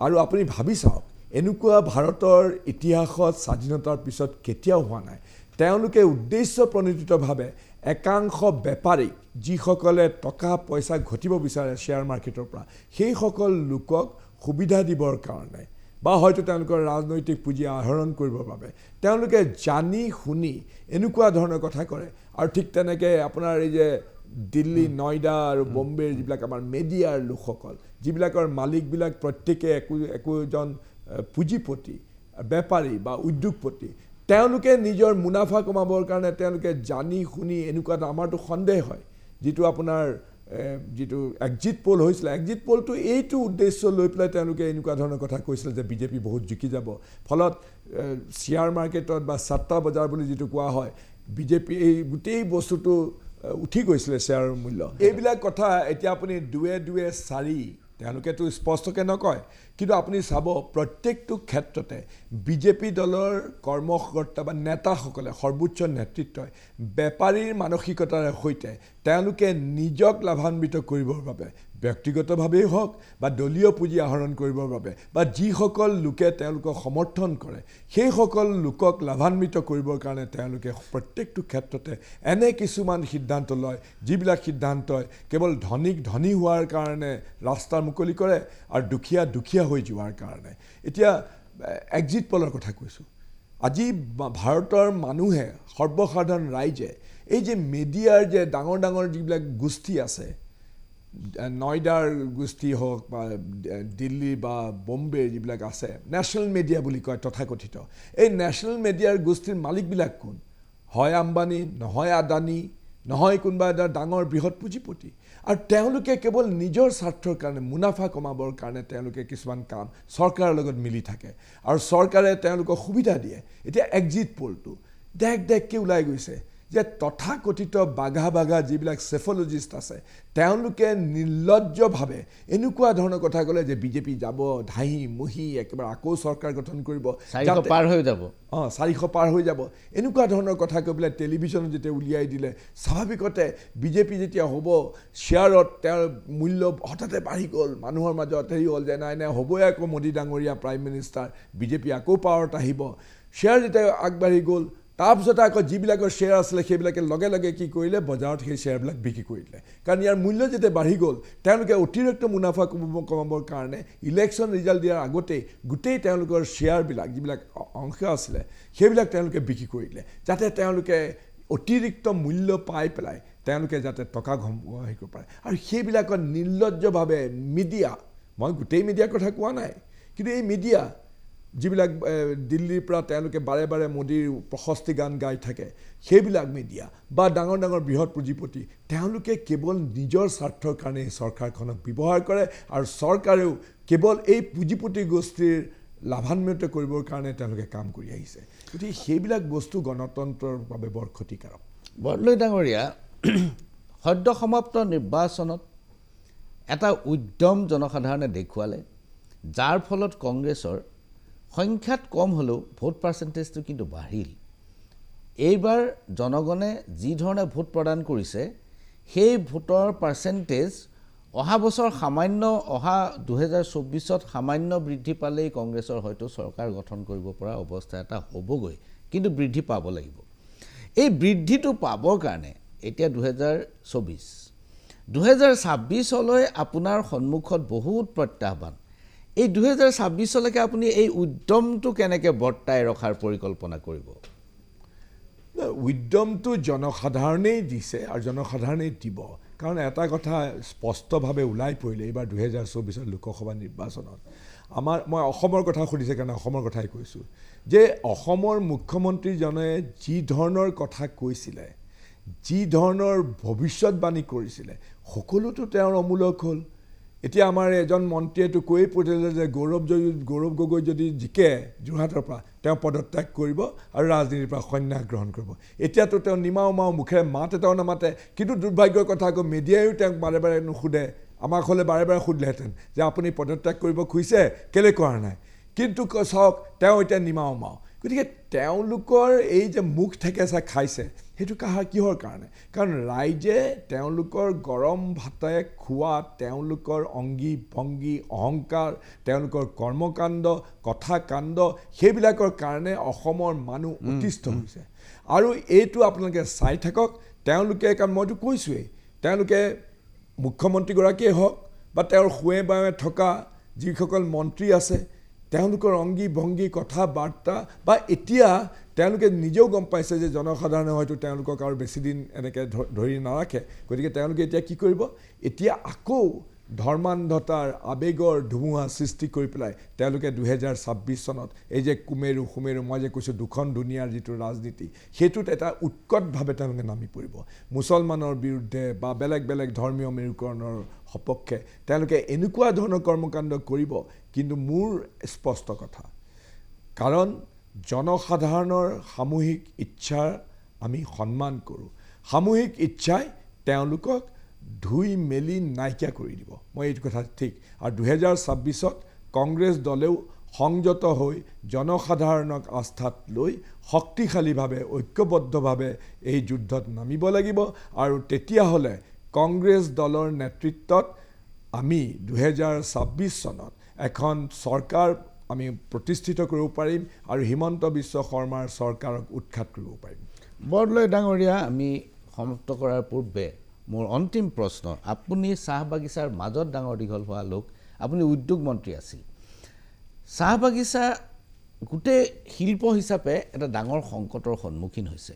আৰু আপুনি ভাবি চাওক, এনেকুৱা ভাৰতৰ ইতিহাসত স্বাধীনতাৰ পিছত কেতিয়াও হোৱা নাই। তেওঁলোকে উদ্দেশ্য প্ৰণোদিতভাৱে একাংশ বেপাৰীক, যিসকলে টকা পইচা ঘটিব বিচাৰে শ্বেয়াৰ মাৰ্কেটৰ পৰা, সেইসকল লোকক সুবিধা দিবৰ কাৰণে বা হয়তো তেওঁলোকৰ ৰাজনৈতিক পুঁজি আহৰণ কৰিবৰ বাবে তেওঁলোকে জানি শুনি এনেকুৱা ধৰণৰ কথা কৰে আৰু ঠিক তেনেকৈ আপোনাৰ এই যে দিল্লী নয়ডা আৰু বম্বেৰ যিবিলাক আমাৰ মিডিয়াৰ লোকসকল যিবিলাকৰ মালিকবিলাক প্ৰত্যেকে একোজন পুঁজিপতি বেপাৰী বা উদ্যোগপতি তেওঁলোকে নিজৰ মুনাফা কমাবৰ কাৰণে তেওঁলোকে জানি শুনি এনেকুৱা আমাৰতো সন্দেহ হয় যিটো আপোনাৰ যিটো এক্সিট পোল হৈছিলে এক্সিট পোলটো এইটো উদ্দেশ্য লৈ পেলাই তেওঁলোকে এনেকুৱা ধৰণৰ কথা কৈছিলে যে বিজেপি বহুত জিকি যাব ফলত শ্বেয়াৰ মাৰ্কেটত বা সাট্টা বজাৰ বুলি যিটো কোৱা হয় বিজেপি এই গোটেই বস্তুটো উঠি গৈছিলে শ্বেয়াৰৰ মূল্য এইবিলাক কথা এতিয়া আপুনি দুৱে চাৰি তেওঁলোকেতো স্পষ্টকৈ নকয় কিন্তু আপুনি চাব প্ৰত্যেকটো ক্ষেত্ৰতে বিজেপি দলৰ কৰ্মকৰ্তা বা নেতাসকলে সৰ্বোচ্চ নেতৃত্বই বেপাৰীৰ মানসিকতাৰ সৈতে তেওঁলোকে নিজক লাভান্বিত কৰিবৰ বাবে ব্যক্তিগতভাৱেই হওক বা দলীয় পুঁজি আহৰণ কৰিবৰ বাবে বা যিসকল লোকে তেওঁলোকক সমৰ্থন কৰে সেইসকল লোকক লাভান্বিত কৰিবৰ কাৰণে তেওঁলোকে প্ৰত্যেকটো ক্ষেত্ৰতে এনে কিছুমান সিদ্ধান্ত লয় যিবিলাক সিদ্ধান্তই কেৱল ধনী হোৱাৰ কাৰণে ৰাস্তা মুকলি কৰে আৰু দুখীয়া হৈ যোৱাৰ কাৰণে এতিয়া এক্সিট পলৰ কথা কৈছোঁ আজি ভাৰতৰ মানুহে সৰ্বসাধাৰণ ৰাইজে এই যে মিডিয়াৰ যে ডাঙৰ যিবিলাক গোষ্ঠী আছে নয়ডাৰ গোষ্ঠী হওক বা দিল্লী বা বম্বেৰ যিবিলাক আছে নেশ্যনেল মিডিয়া বুলি কয় তথাকথিত এই নেশ্যনেল মিডিয়াৰ গোষ্ঠীৰ মালিকবিলাক কোন হয় আম্বানী নহয় আদানী নহয় কোনোবা এটা ডাঙৰ বৃহৎ পুঁজিপতি আৰু তেওঁলোকে কেৱল নিজৰ স্বাৰ্থৰ কাৰণে মুনাফা কমাবৰ কাৰণে তেওঁলোকে কিছুমান কাম চৰকাৰৰ লগত মিলি থাকে আৰু চৰকাৰে তেওঁলোকক সুবিধা দিয়ে এতিয়া এক্সিট পোলটো দেখকৈ ওলাই গৈছে যে তথাকথিত বাঘা যিবিলাক চেফলজিষ্ট আছে তেওঁলোকে নিৰ্লজ্জভাৱে এনেকুৱা ধৰণৰ কথা ক'লে যে বিজেপি যাব ধাহি মুহি একেবাৰে আকৌ চৰকাৰ গঠন কৰিব 400 পাৰ হৈ যাব 400 পাৰ হৈ যাব এনেকুৱা ধৰণৰ কথা কৈ পেলাই টেলিভিশ্যনত যেতিয়া উলিয়াই দিলে স্বাভাৱিকতে বিজেপি যেতিয়া হ'ব শ্বেয়াৰত তেওঁৰ মূল্য হঠাতে বাঢ়ি গ'ল মানুহৰ মাজত হেৰি হ'ল যে নাই হ'বই আকৌ মোদী ডাঙৰীয়া প্ৰাইম মিনিষ্টাৰ বিজেপি আকৌ পাৱাৰত আহিব শ্বেয়াৰ যেতিয়া আগবাঢ়ি গ'ল তাৰপিছতে আকৌ যিবিলাকৰ শ্বেয়াৰ আছিলে সেইবিলাকে লগে কি কৰিলে বজাৰত সেই শ্বেয়াৰবিলাক বিক্ৰী কৰি দিলে কাৰণ ইয়াৰ মূল্য যেতিয়া বাঢ়ি গ'ল তেওঁলোকে অতিৰিক্ত মুনাফা কমাবৰ কাৰণে ইলেকশ্যন ৰিজাল্ট দিয়াৰ আগতেই গোটেই তেওঁলোকৰ শ্বেয়াৰবিলাক যিবিলাক অংশ আছিলে সেইবিলাক তেওঁলোকে বিক্ৰী কৰি দিলে যাতে তেওঁলোকে অতিৰিক্ত মূল্য পাই পেলাই তেওঁলোকে যাতে টকা হেৰি কৰিব পাৰে আৰু সেইবিলাকৰ নিৰ্লজ্জভাৱে মিডিয়া মই গোটেই মিডিয়াৰ কথা কোৱা নাই কিন্তু এই মিডিয়া যিবিলাক দিল্লীৰ পৰা তেওঁলোকে বাৰে মোদীৰ প্ৰশস্তি গান গাই থাকে সেইবিলাক মিডিয়া বা ডাঙৰ বৃহৎ পুঁজিপতি তেওঁলোকে কেৱল নিজৰ স্বাৰ্থৰ কাৰণে চৰকাৰখনক ব্যৱহাৰ কৰে আৰু চৰকাৰেও কেৱল এই পুঁজিপতি গোষ্ঠীৰ লাভান্বিত কৰিবৰ কাৰণে তেওঁলোকে কাম কৰি আহিছে গতিকে সেইবিলাক বস্তু গণতন্ত্ৰৰ বাবে বৰ ক্ষতিকাৰক বৰদলৈ ডাঙৰীয়া সদ্য সমাপ্ত নিৰ্বাচনত এটা উদ্যম জনসাধাৰণে দেখুৱালে যাৰ ফলত কংগ্ৰেছৰ সংখ্যাত কম হ'লেও ভোট পাৰ্চেণ্টেজটো কিন্তু বাঢ়িল এইবাৰ জনগণে যি ধৰণে ভোট প্ৰদান কৰিছে সেই ভোটৰ পাৰ্চেণ্টেজ অহা বছৰ সামান্য অহা 2024ত সামান্য বৃদ্ধি পালেই কংগ্ৰেছৰ হয়তো চৰকাৰ গঠন কৰিব পৰা অৱস্থা এটা হ'বগৈ কিন্তু বৃদ্ধি পাব লাগিব এই বৃদ্ধিটো পাবৰ কাৰণে এতিয়া 2024লৈ আপোনাৰ সন্মুখত বহুত প্ৰত্যাহ্বান এই 2026লৈকে আপুনি এই উদ্যমটো কেনেকৈ বৰ্তাই ৰখাৰ পৰিকল্পনা কৰিব উদ্যমটো জনসাধাৰণেই দিছে আৰু জনসাধাৰণেই দিব কাৰণ এটা কথা স্পষ্টভাৱে ওলাই পৰিলে এইবাৰ 2024 লোকসভা নিৰ্বাচনত মই অসমৰ কথা সুধিছে কাৰণে অসমৰ কথাই কৈছোঁ যে অসমৰ মুখ্যমন্ত্ৰীজনে যি ধৰণৰ কথা কৈছিলে যি ধৰণৰ ভৱিষ্যতবাণী কৰিছিলে সকলোতো তেওঁৰ অমূলক হ'ল এতিয়া আমাৰ এজন মন্ত্ৰীয়েতো কৈ পঠিয়ালে যে গৌৰৱ গগৈ যদি জিকে যোৰহাটৰ পৰা তেওঁ পদত্যাগ কৰিব আৰু ৰাজনীতিৰ পৰা সন্ন্যাস গ্ৰহণ কৰিব এতিয়াতো তেওঁ নিমাও মুখেৰে মাত এটাও নামাতে কিন্তু দুৰ্ভাগ্যৰ কথা আকৌ মিডিয়ায়ো তেওঁক বাৰে নুসুধে আমাক হ'লে বাৰে সুধিলেহেঁতেন যে আপুনি পদত্যাগ কৰিব খুজিছে কেলৈ কৰা নাই কিন্তু চাওক তেওঁ এতিয়া নিমাও গতিকে তেওঁলোকৰ এই যে মুখ থেকেচা খাইছে সেইটো কিহৰ কাৰণে কাৰণ ৰাইজে তেওঁলোকৰ গৰম ভাতে খোৱা তেওঁলোকৰ অংগী ভংগী অহংকাৰ তেওঁলোকৰ কৰ্মকাণ্ড কথাকাণ্ড সেইবিলাকৰ কাৰণে অসমৰ মানুহ অতিষ্ঠ হৈছে আৰু এইটো আপোনালোকে চাই থাকক তেওঁলোকে কাৰণ মইতো কৈছোঁৱেই তেওঁলোকে মুখ্যমন্ত্ৰীগৰাকীয়ে হওক বা তেওঁৰ শুৱে বাৱে থকা যিসকল মন্ত্ৰী আছে তেওঁলোকৰ অংগী ভংগী কথা বাৰ্তা বা এতিয়া তেওঁলোকে নিজেও গম পাইছে যে জনসাধাৰণে হয়তো তেওঁলোকক আৰু বেছি দিন এনেকৈ ধৰি নাৰাখে গতিকে তেওঁলোকে এতিয়া কি কৰিব এতিয়া আকৌ ধৰ্মান্ধতাৰ আবেগৰ ধুমুহা সৃষ্টি কৰি পেলাই তেওঁলোকে 2026 চনত এই যে কুমেৰু সুমেৰু মই যে কৈছোঁ দুখন দুনিয়াৰ যিটো ৰাজনীতি সেইটোত এটা উৎকটভাৱে তেওঁলোকে নামি পৰিব মুছলমানৰ বিৰুদ্ধে বা বেলেগ বেলেগ ধৰ্মীয় মেৰুকৰণৰ সপক্ষে তেওঁলোকে এনেকুৱা ধৰণৰ কৰ্মকাণ্ড কৰিব কিন্তু মোৰ স্পষ্ট কথা কাৰণ জনসাধাৰণৰ সামূহিক ইচ্ছাৰ আমি সন্মান কৰোঁ সামূহিক ইচ্ছাই তেওঁলোকক ধুই মেলি নাইকিয়া কৰি দিব মই এইটো কথা ঠিক আৰু 2026ত কংগ্ৰেছ দলেও সংযত হৈ জনসাধাৰণক আস্থাত লৈ শক্তিশালীভাৱে ঐক্যবদ্ধভাৱে এই যুদ্ধত নামিব লাগিব আৰু তেতিয়াহ'লে কংগ্ৰেছ দলৰ নেতৃত্বত আমি 2026 চনত এখন চৰকাৰ আমি প্ৰতিষ্ঠিত কৰিব পাৰিম আৰু হিমন্ত বিশ্ব শৰ্মাৰ চৰকাৰক উৎখাত কৰিব পাৰিম বৰদলৈ ডাঙৰীয়া আমি সমাপ্ত কৰাৰ পূৰ্বে মোৰ অন্তিম প্ৰশ্ন আপুনি চাহ বাগিচাৰ মাজত ডাঙৰ দীঘল হোৱা লোক আপুনি উদ্যোগ মন্ত্ৰী আছিল চাহ বাগিচা গোটেই শিল্প হিচাপে এটা ডাঙৰ সংকটৰ সন্মুখীন হৈছে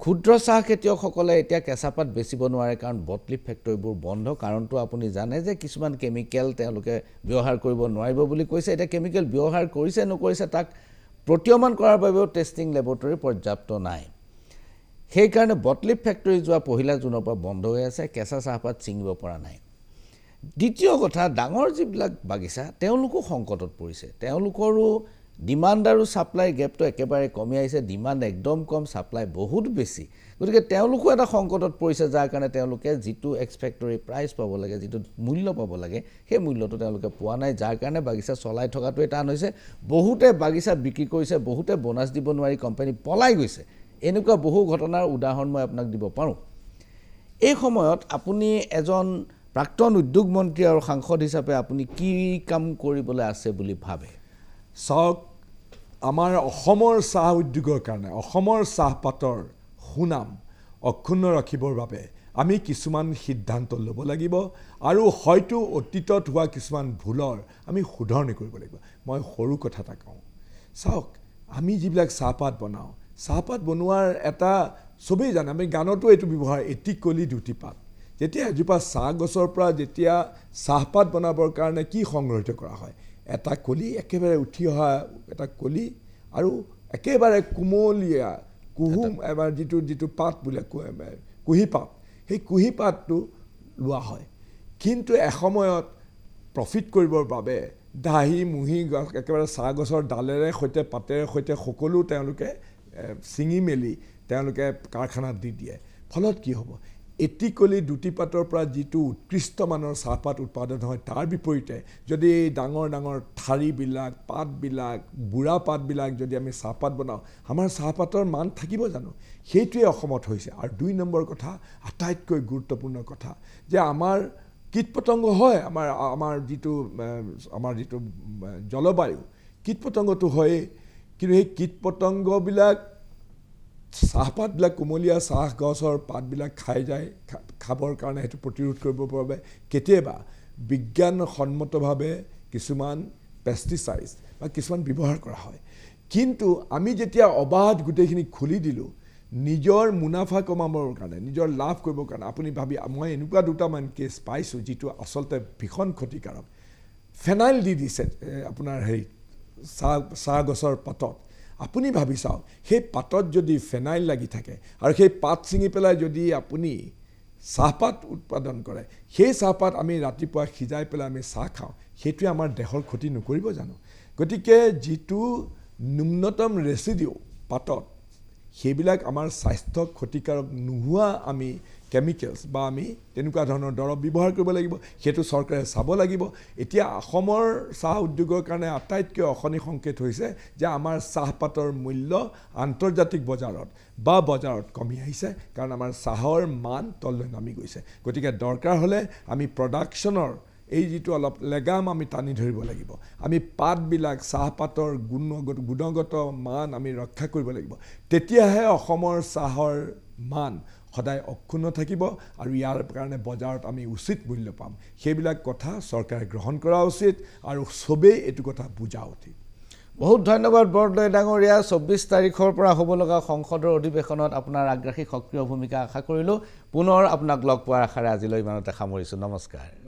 ক্ষুদ্ৰ চাহ খেতিয়কসকলে এতিয়া কেঁচাপাত বেচিব নোৱাৰে কাৰণ বটলিপ ফেক্টৰীবোৰ বন্ধ কাৰণটো আপুনি জানে যে কিছুমান কেমিকেল তেওঁলোকে ব্যৱহাৰ কৰিব নোৱাৰিব বুলি কৈছে এতিয়া কেমিকেল ব্যৱহাৰ কৰিছে নকৰিছে তাক প্ৰতীয়মান কৰাৰ বাবেও টেষ্টিং লেবৰেটৰী পৰ্যাপ্ত নাই সেইকাৰণে বটলিপ ফেক্টৰী যোৱা 1 জুনৰ পৰা বন্ধ হৈ আছে কেঁচা চাহপাত ছিঙিব পৰা নাই দ্বিতীয় কথা ডাঙৰ যিবিলাক বাগিচা তেওঁলোকো সংকটত পৰিছে তেওঁলোকৰো ডিমাণ্ড আৰু সাপ্লাই গেপটো একেবাৰে কমি আহিছে ডিমাণ্ড একদম কম সাপ্লাই বহুত বেছি গতিকে তেওঁলোকো এটা সংকটত পৰিছে যাৰ কাৰণে তেওঁলোকে যিটো এক্সপেক্টৰী প্ৰাইচ পাব লাগে যিটো মূল্য পাব লাগে সেই মূল্যটো তেওঁলোকে পোৱা নাই যাৰ কাৰণে বাগিচা চলাই থকাটোৱে টান হৈছে বহুতে বাগিচা বিক্ৰী কৰিছে বহুতে বোনাছ দিব নোৱাৰি কোম্পানী পলাই গৈছে এনেকুৱা বহু ঘটনাৰ উদাহৰণ মই আপোনাক দিব পাৰোঁ এই সময়ত আপুনি এজন প্ৰাক্তন উদ্যোগ মন্ত্ৰী আৰু সাংসদ হিচাপে আপুনি কি কাম কৰিবলৈ আছে বুলি ভাবে চাওক আমাৰ অসমৰ চাহ উদ্যোগৰ কাৰণে অসমৰ চাহপাতৰ সুনাম অক্ষুণ্ণ ৰাখিবৰ বাবে আমি কিছুমান সিদ্ধান্ত ল'ব লাগিব আৰু হয়তো অতীতত হোৱা কিছুমান ভুলৰ আমি শুধৰণি কৰিব লাগিব মই সৰু কথা এটা কওঁ চাওক আমি যিবিলাক চাহপাত বনাওঁ চাহপাত বনোৱাৰ এটা সবেই জানে আমি গানতো এইটো ব্যৱহাৰ এটি কলি দুটি পাত যেতিয়া এজোপা চাহ গছৰ পৰা যেতিয়া চাহপাত বনাবৰ কাৰণে কি সংগ্ৰহিত কৰা হয় এটা কলি একেবাৰে উঠি অহা এটা কলি আৰু একেবাৰে কোমলীয়া কুহুম এবাৰ যিটো পাত বোলে কুহি পাত সেই কুহি পাতটো লোৱা হয় কিন্তু এসময়ত প্ৰফিট কৰিবৰ বাবে দাহি মুহি গছ একেবাৰে চাহ গছৰ ডালেৰে সৈতে পাতেৰে সৈতে সকলো তেওঁলোকে ছিঙি মেলি তেওঁলোকে কাৰখানাত দি দিয়ে ফলত কি হ'ব এটি কলি দুটি পাতৰ পৰা যিটো উৎকৃষ্ট মানৰ চাহপাত উৎপাদন হয় তাৰ বিপৰীতে যদি ডাঙৰ ডাঙৰ ঠাৰিবিলাক পাতবিলাক বুঢ়া পাতবিলাক যদি আমি চাহপাত বনাওঁ আমাৰ চাহপাতৰ মান থাকিব জানো সেইটোৱে অসমত হৈছে আৰু 2 নম্বৰ কথা আটাইতকৈ গুৰুত্বপূৰ্ণ কথা যে আমাৰ কীট পতংগ হয় আমাৰ যিটো জলবায়ু কীট পতংগটো হয় কিন্তু সেই কীট পতংগবিলাক চাহপাতবিলাক কোমলীয়া চাহ গছৰ পাতবিলাক খাই যায় খাবৰ কাৰণে সেইটো প্ৰতিৰোধ কৰিবৰ বাবে কেতিয়াবা বিজ্ঞানসন্মতভাৱে কিছুমান পেষ্টিচাইড বা কিছুমান ব্যৱহাৰ কৰা হয় কিন্তু আমি যেতিয়া অবাধ গোটেইখিনি খুলি দিলোঁ নিজৰ মুনাফা কমাবৰ কাৰণে নিজৰ লাভ কৰিবৰ কাৰণে আপুনি ভাবি মই এনেকুৱা দুটামান কেছ পাইছোঁ যিটো আচলতে ভীষণ ক্ষতিকাৰক ফেনাইল দি দিছে আপোনাৰ চাহ গছৰ পাতত আপুনি ভাবি চাওক সেই পাতত যদি ফেনাইল লাগি থাকে আৰু সেই পাত ছিঙি পেলাই যদি আপুনি চাহপাত উৎপাদন কৰে সেই চাহপাত আমি ৰাতিপুৱা সিজাই পেলাই আমি চাহ খাওঁ সেইটোৱে আমাৰ দেহৰ ক্ষতি নকৰিব জানো গতিকে যিটো ন্যূনতম ৰেচিডিউ পাতত সেইবিলাক আমাৰ স্বাস্থ্য ক্ষতিকাৰক নোহোৱা আমি কেমিকেলছ বা আমি তেনেকুৱা ধৰণৰ দৰৱ ব্যৱহাৰ কৰিব লাগিব সেইটো চৰকাৰে চাব লাগিব এতিয়া অসমৰ চাহ উদ্যোগৰ কাৰণে আটাইতকৈ অশনি সংকেত হৈছে যে আমাৰ চাহপাতৰ মূল্য আন্তৰ্জাতিক বজাৰত কমি আহিছে কাৰণ আমাৰ চাহৰ মান তললৈ নামি গৈছে গতিকে দৰকাৰ হ'লে আমি প্ৰডাকশ্যনৰ এই যিটো অলপ লেগাম আমি টানি ধৰিব লাগিব আমি পাতবিলাক চাহপাতৰ গুণগত মান আমি ৰক্ষা কৰিব লাগিব তেতিয়াহে অসমৰ চাহৰ মান সদায় অক্ষুণ্ণ থাকিব আৰু ইয়াৰ কাৰণে বজাৰত আমি উচিত মূল্য পাম সেইবিলাক কথা চৰকাৰে গ্ৰহণ কৰা উচিত আৰু সবেই এইটো কথা বুজা উচিত বহুত ধন্যবাদ বৰদলৈ ডাঙৰীয়া 24 তাৰিখৰ পৰা হ'ব লগা সংসদৰ অধিৱেশনত আপোনাৰ আগ্ৰাসী সক্ৰিয় ভূমিকা আশা কৰিলোঁ পুনৰ আপোনাক লগ পোৱাৰ আশাৰে আজিলৈ ইমানতে সামৰিছোঁ নমস্কাৰ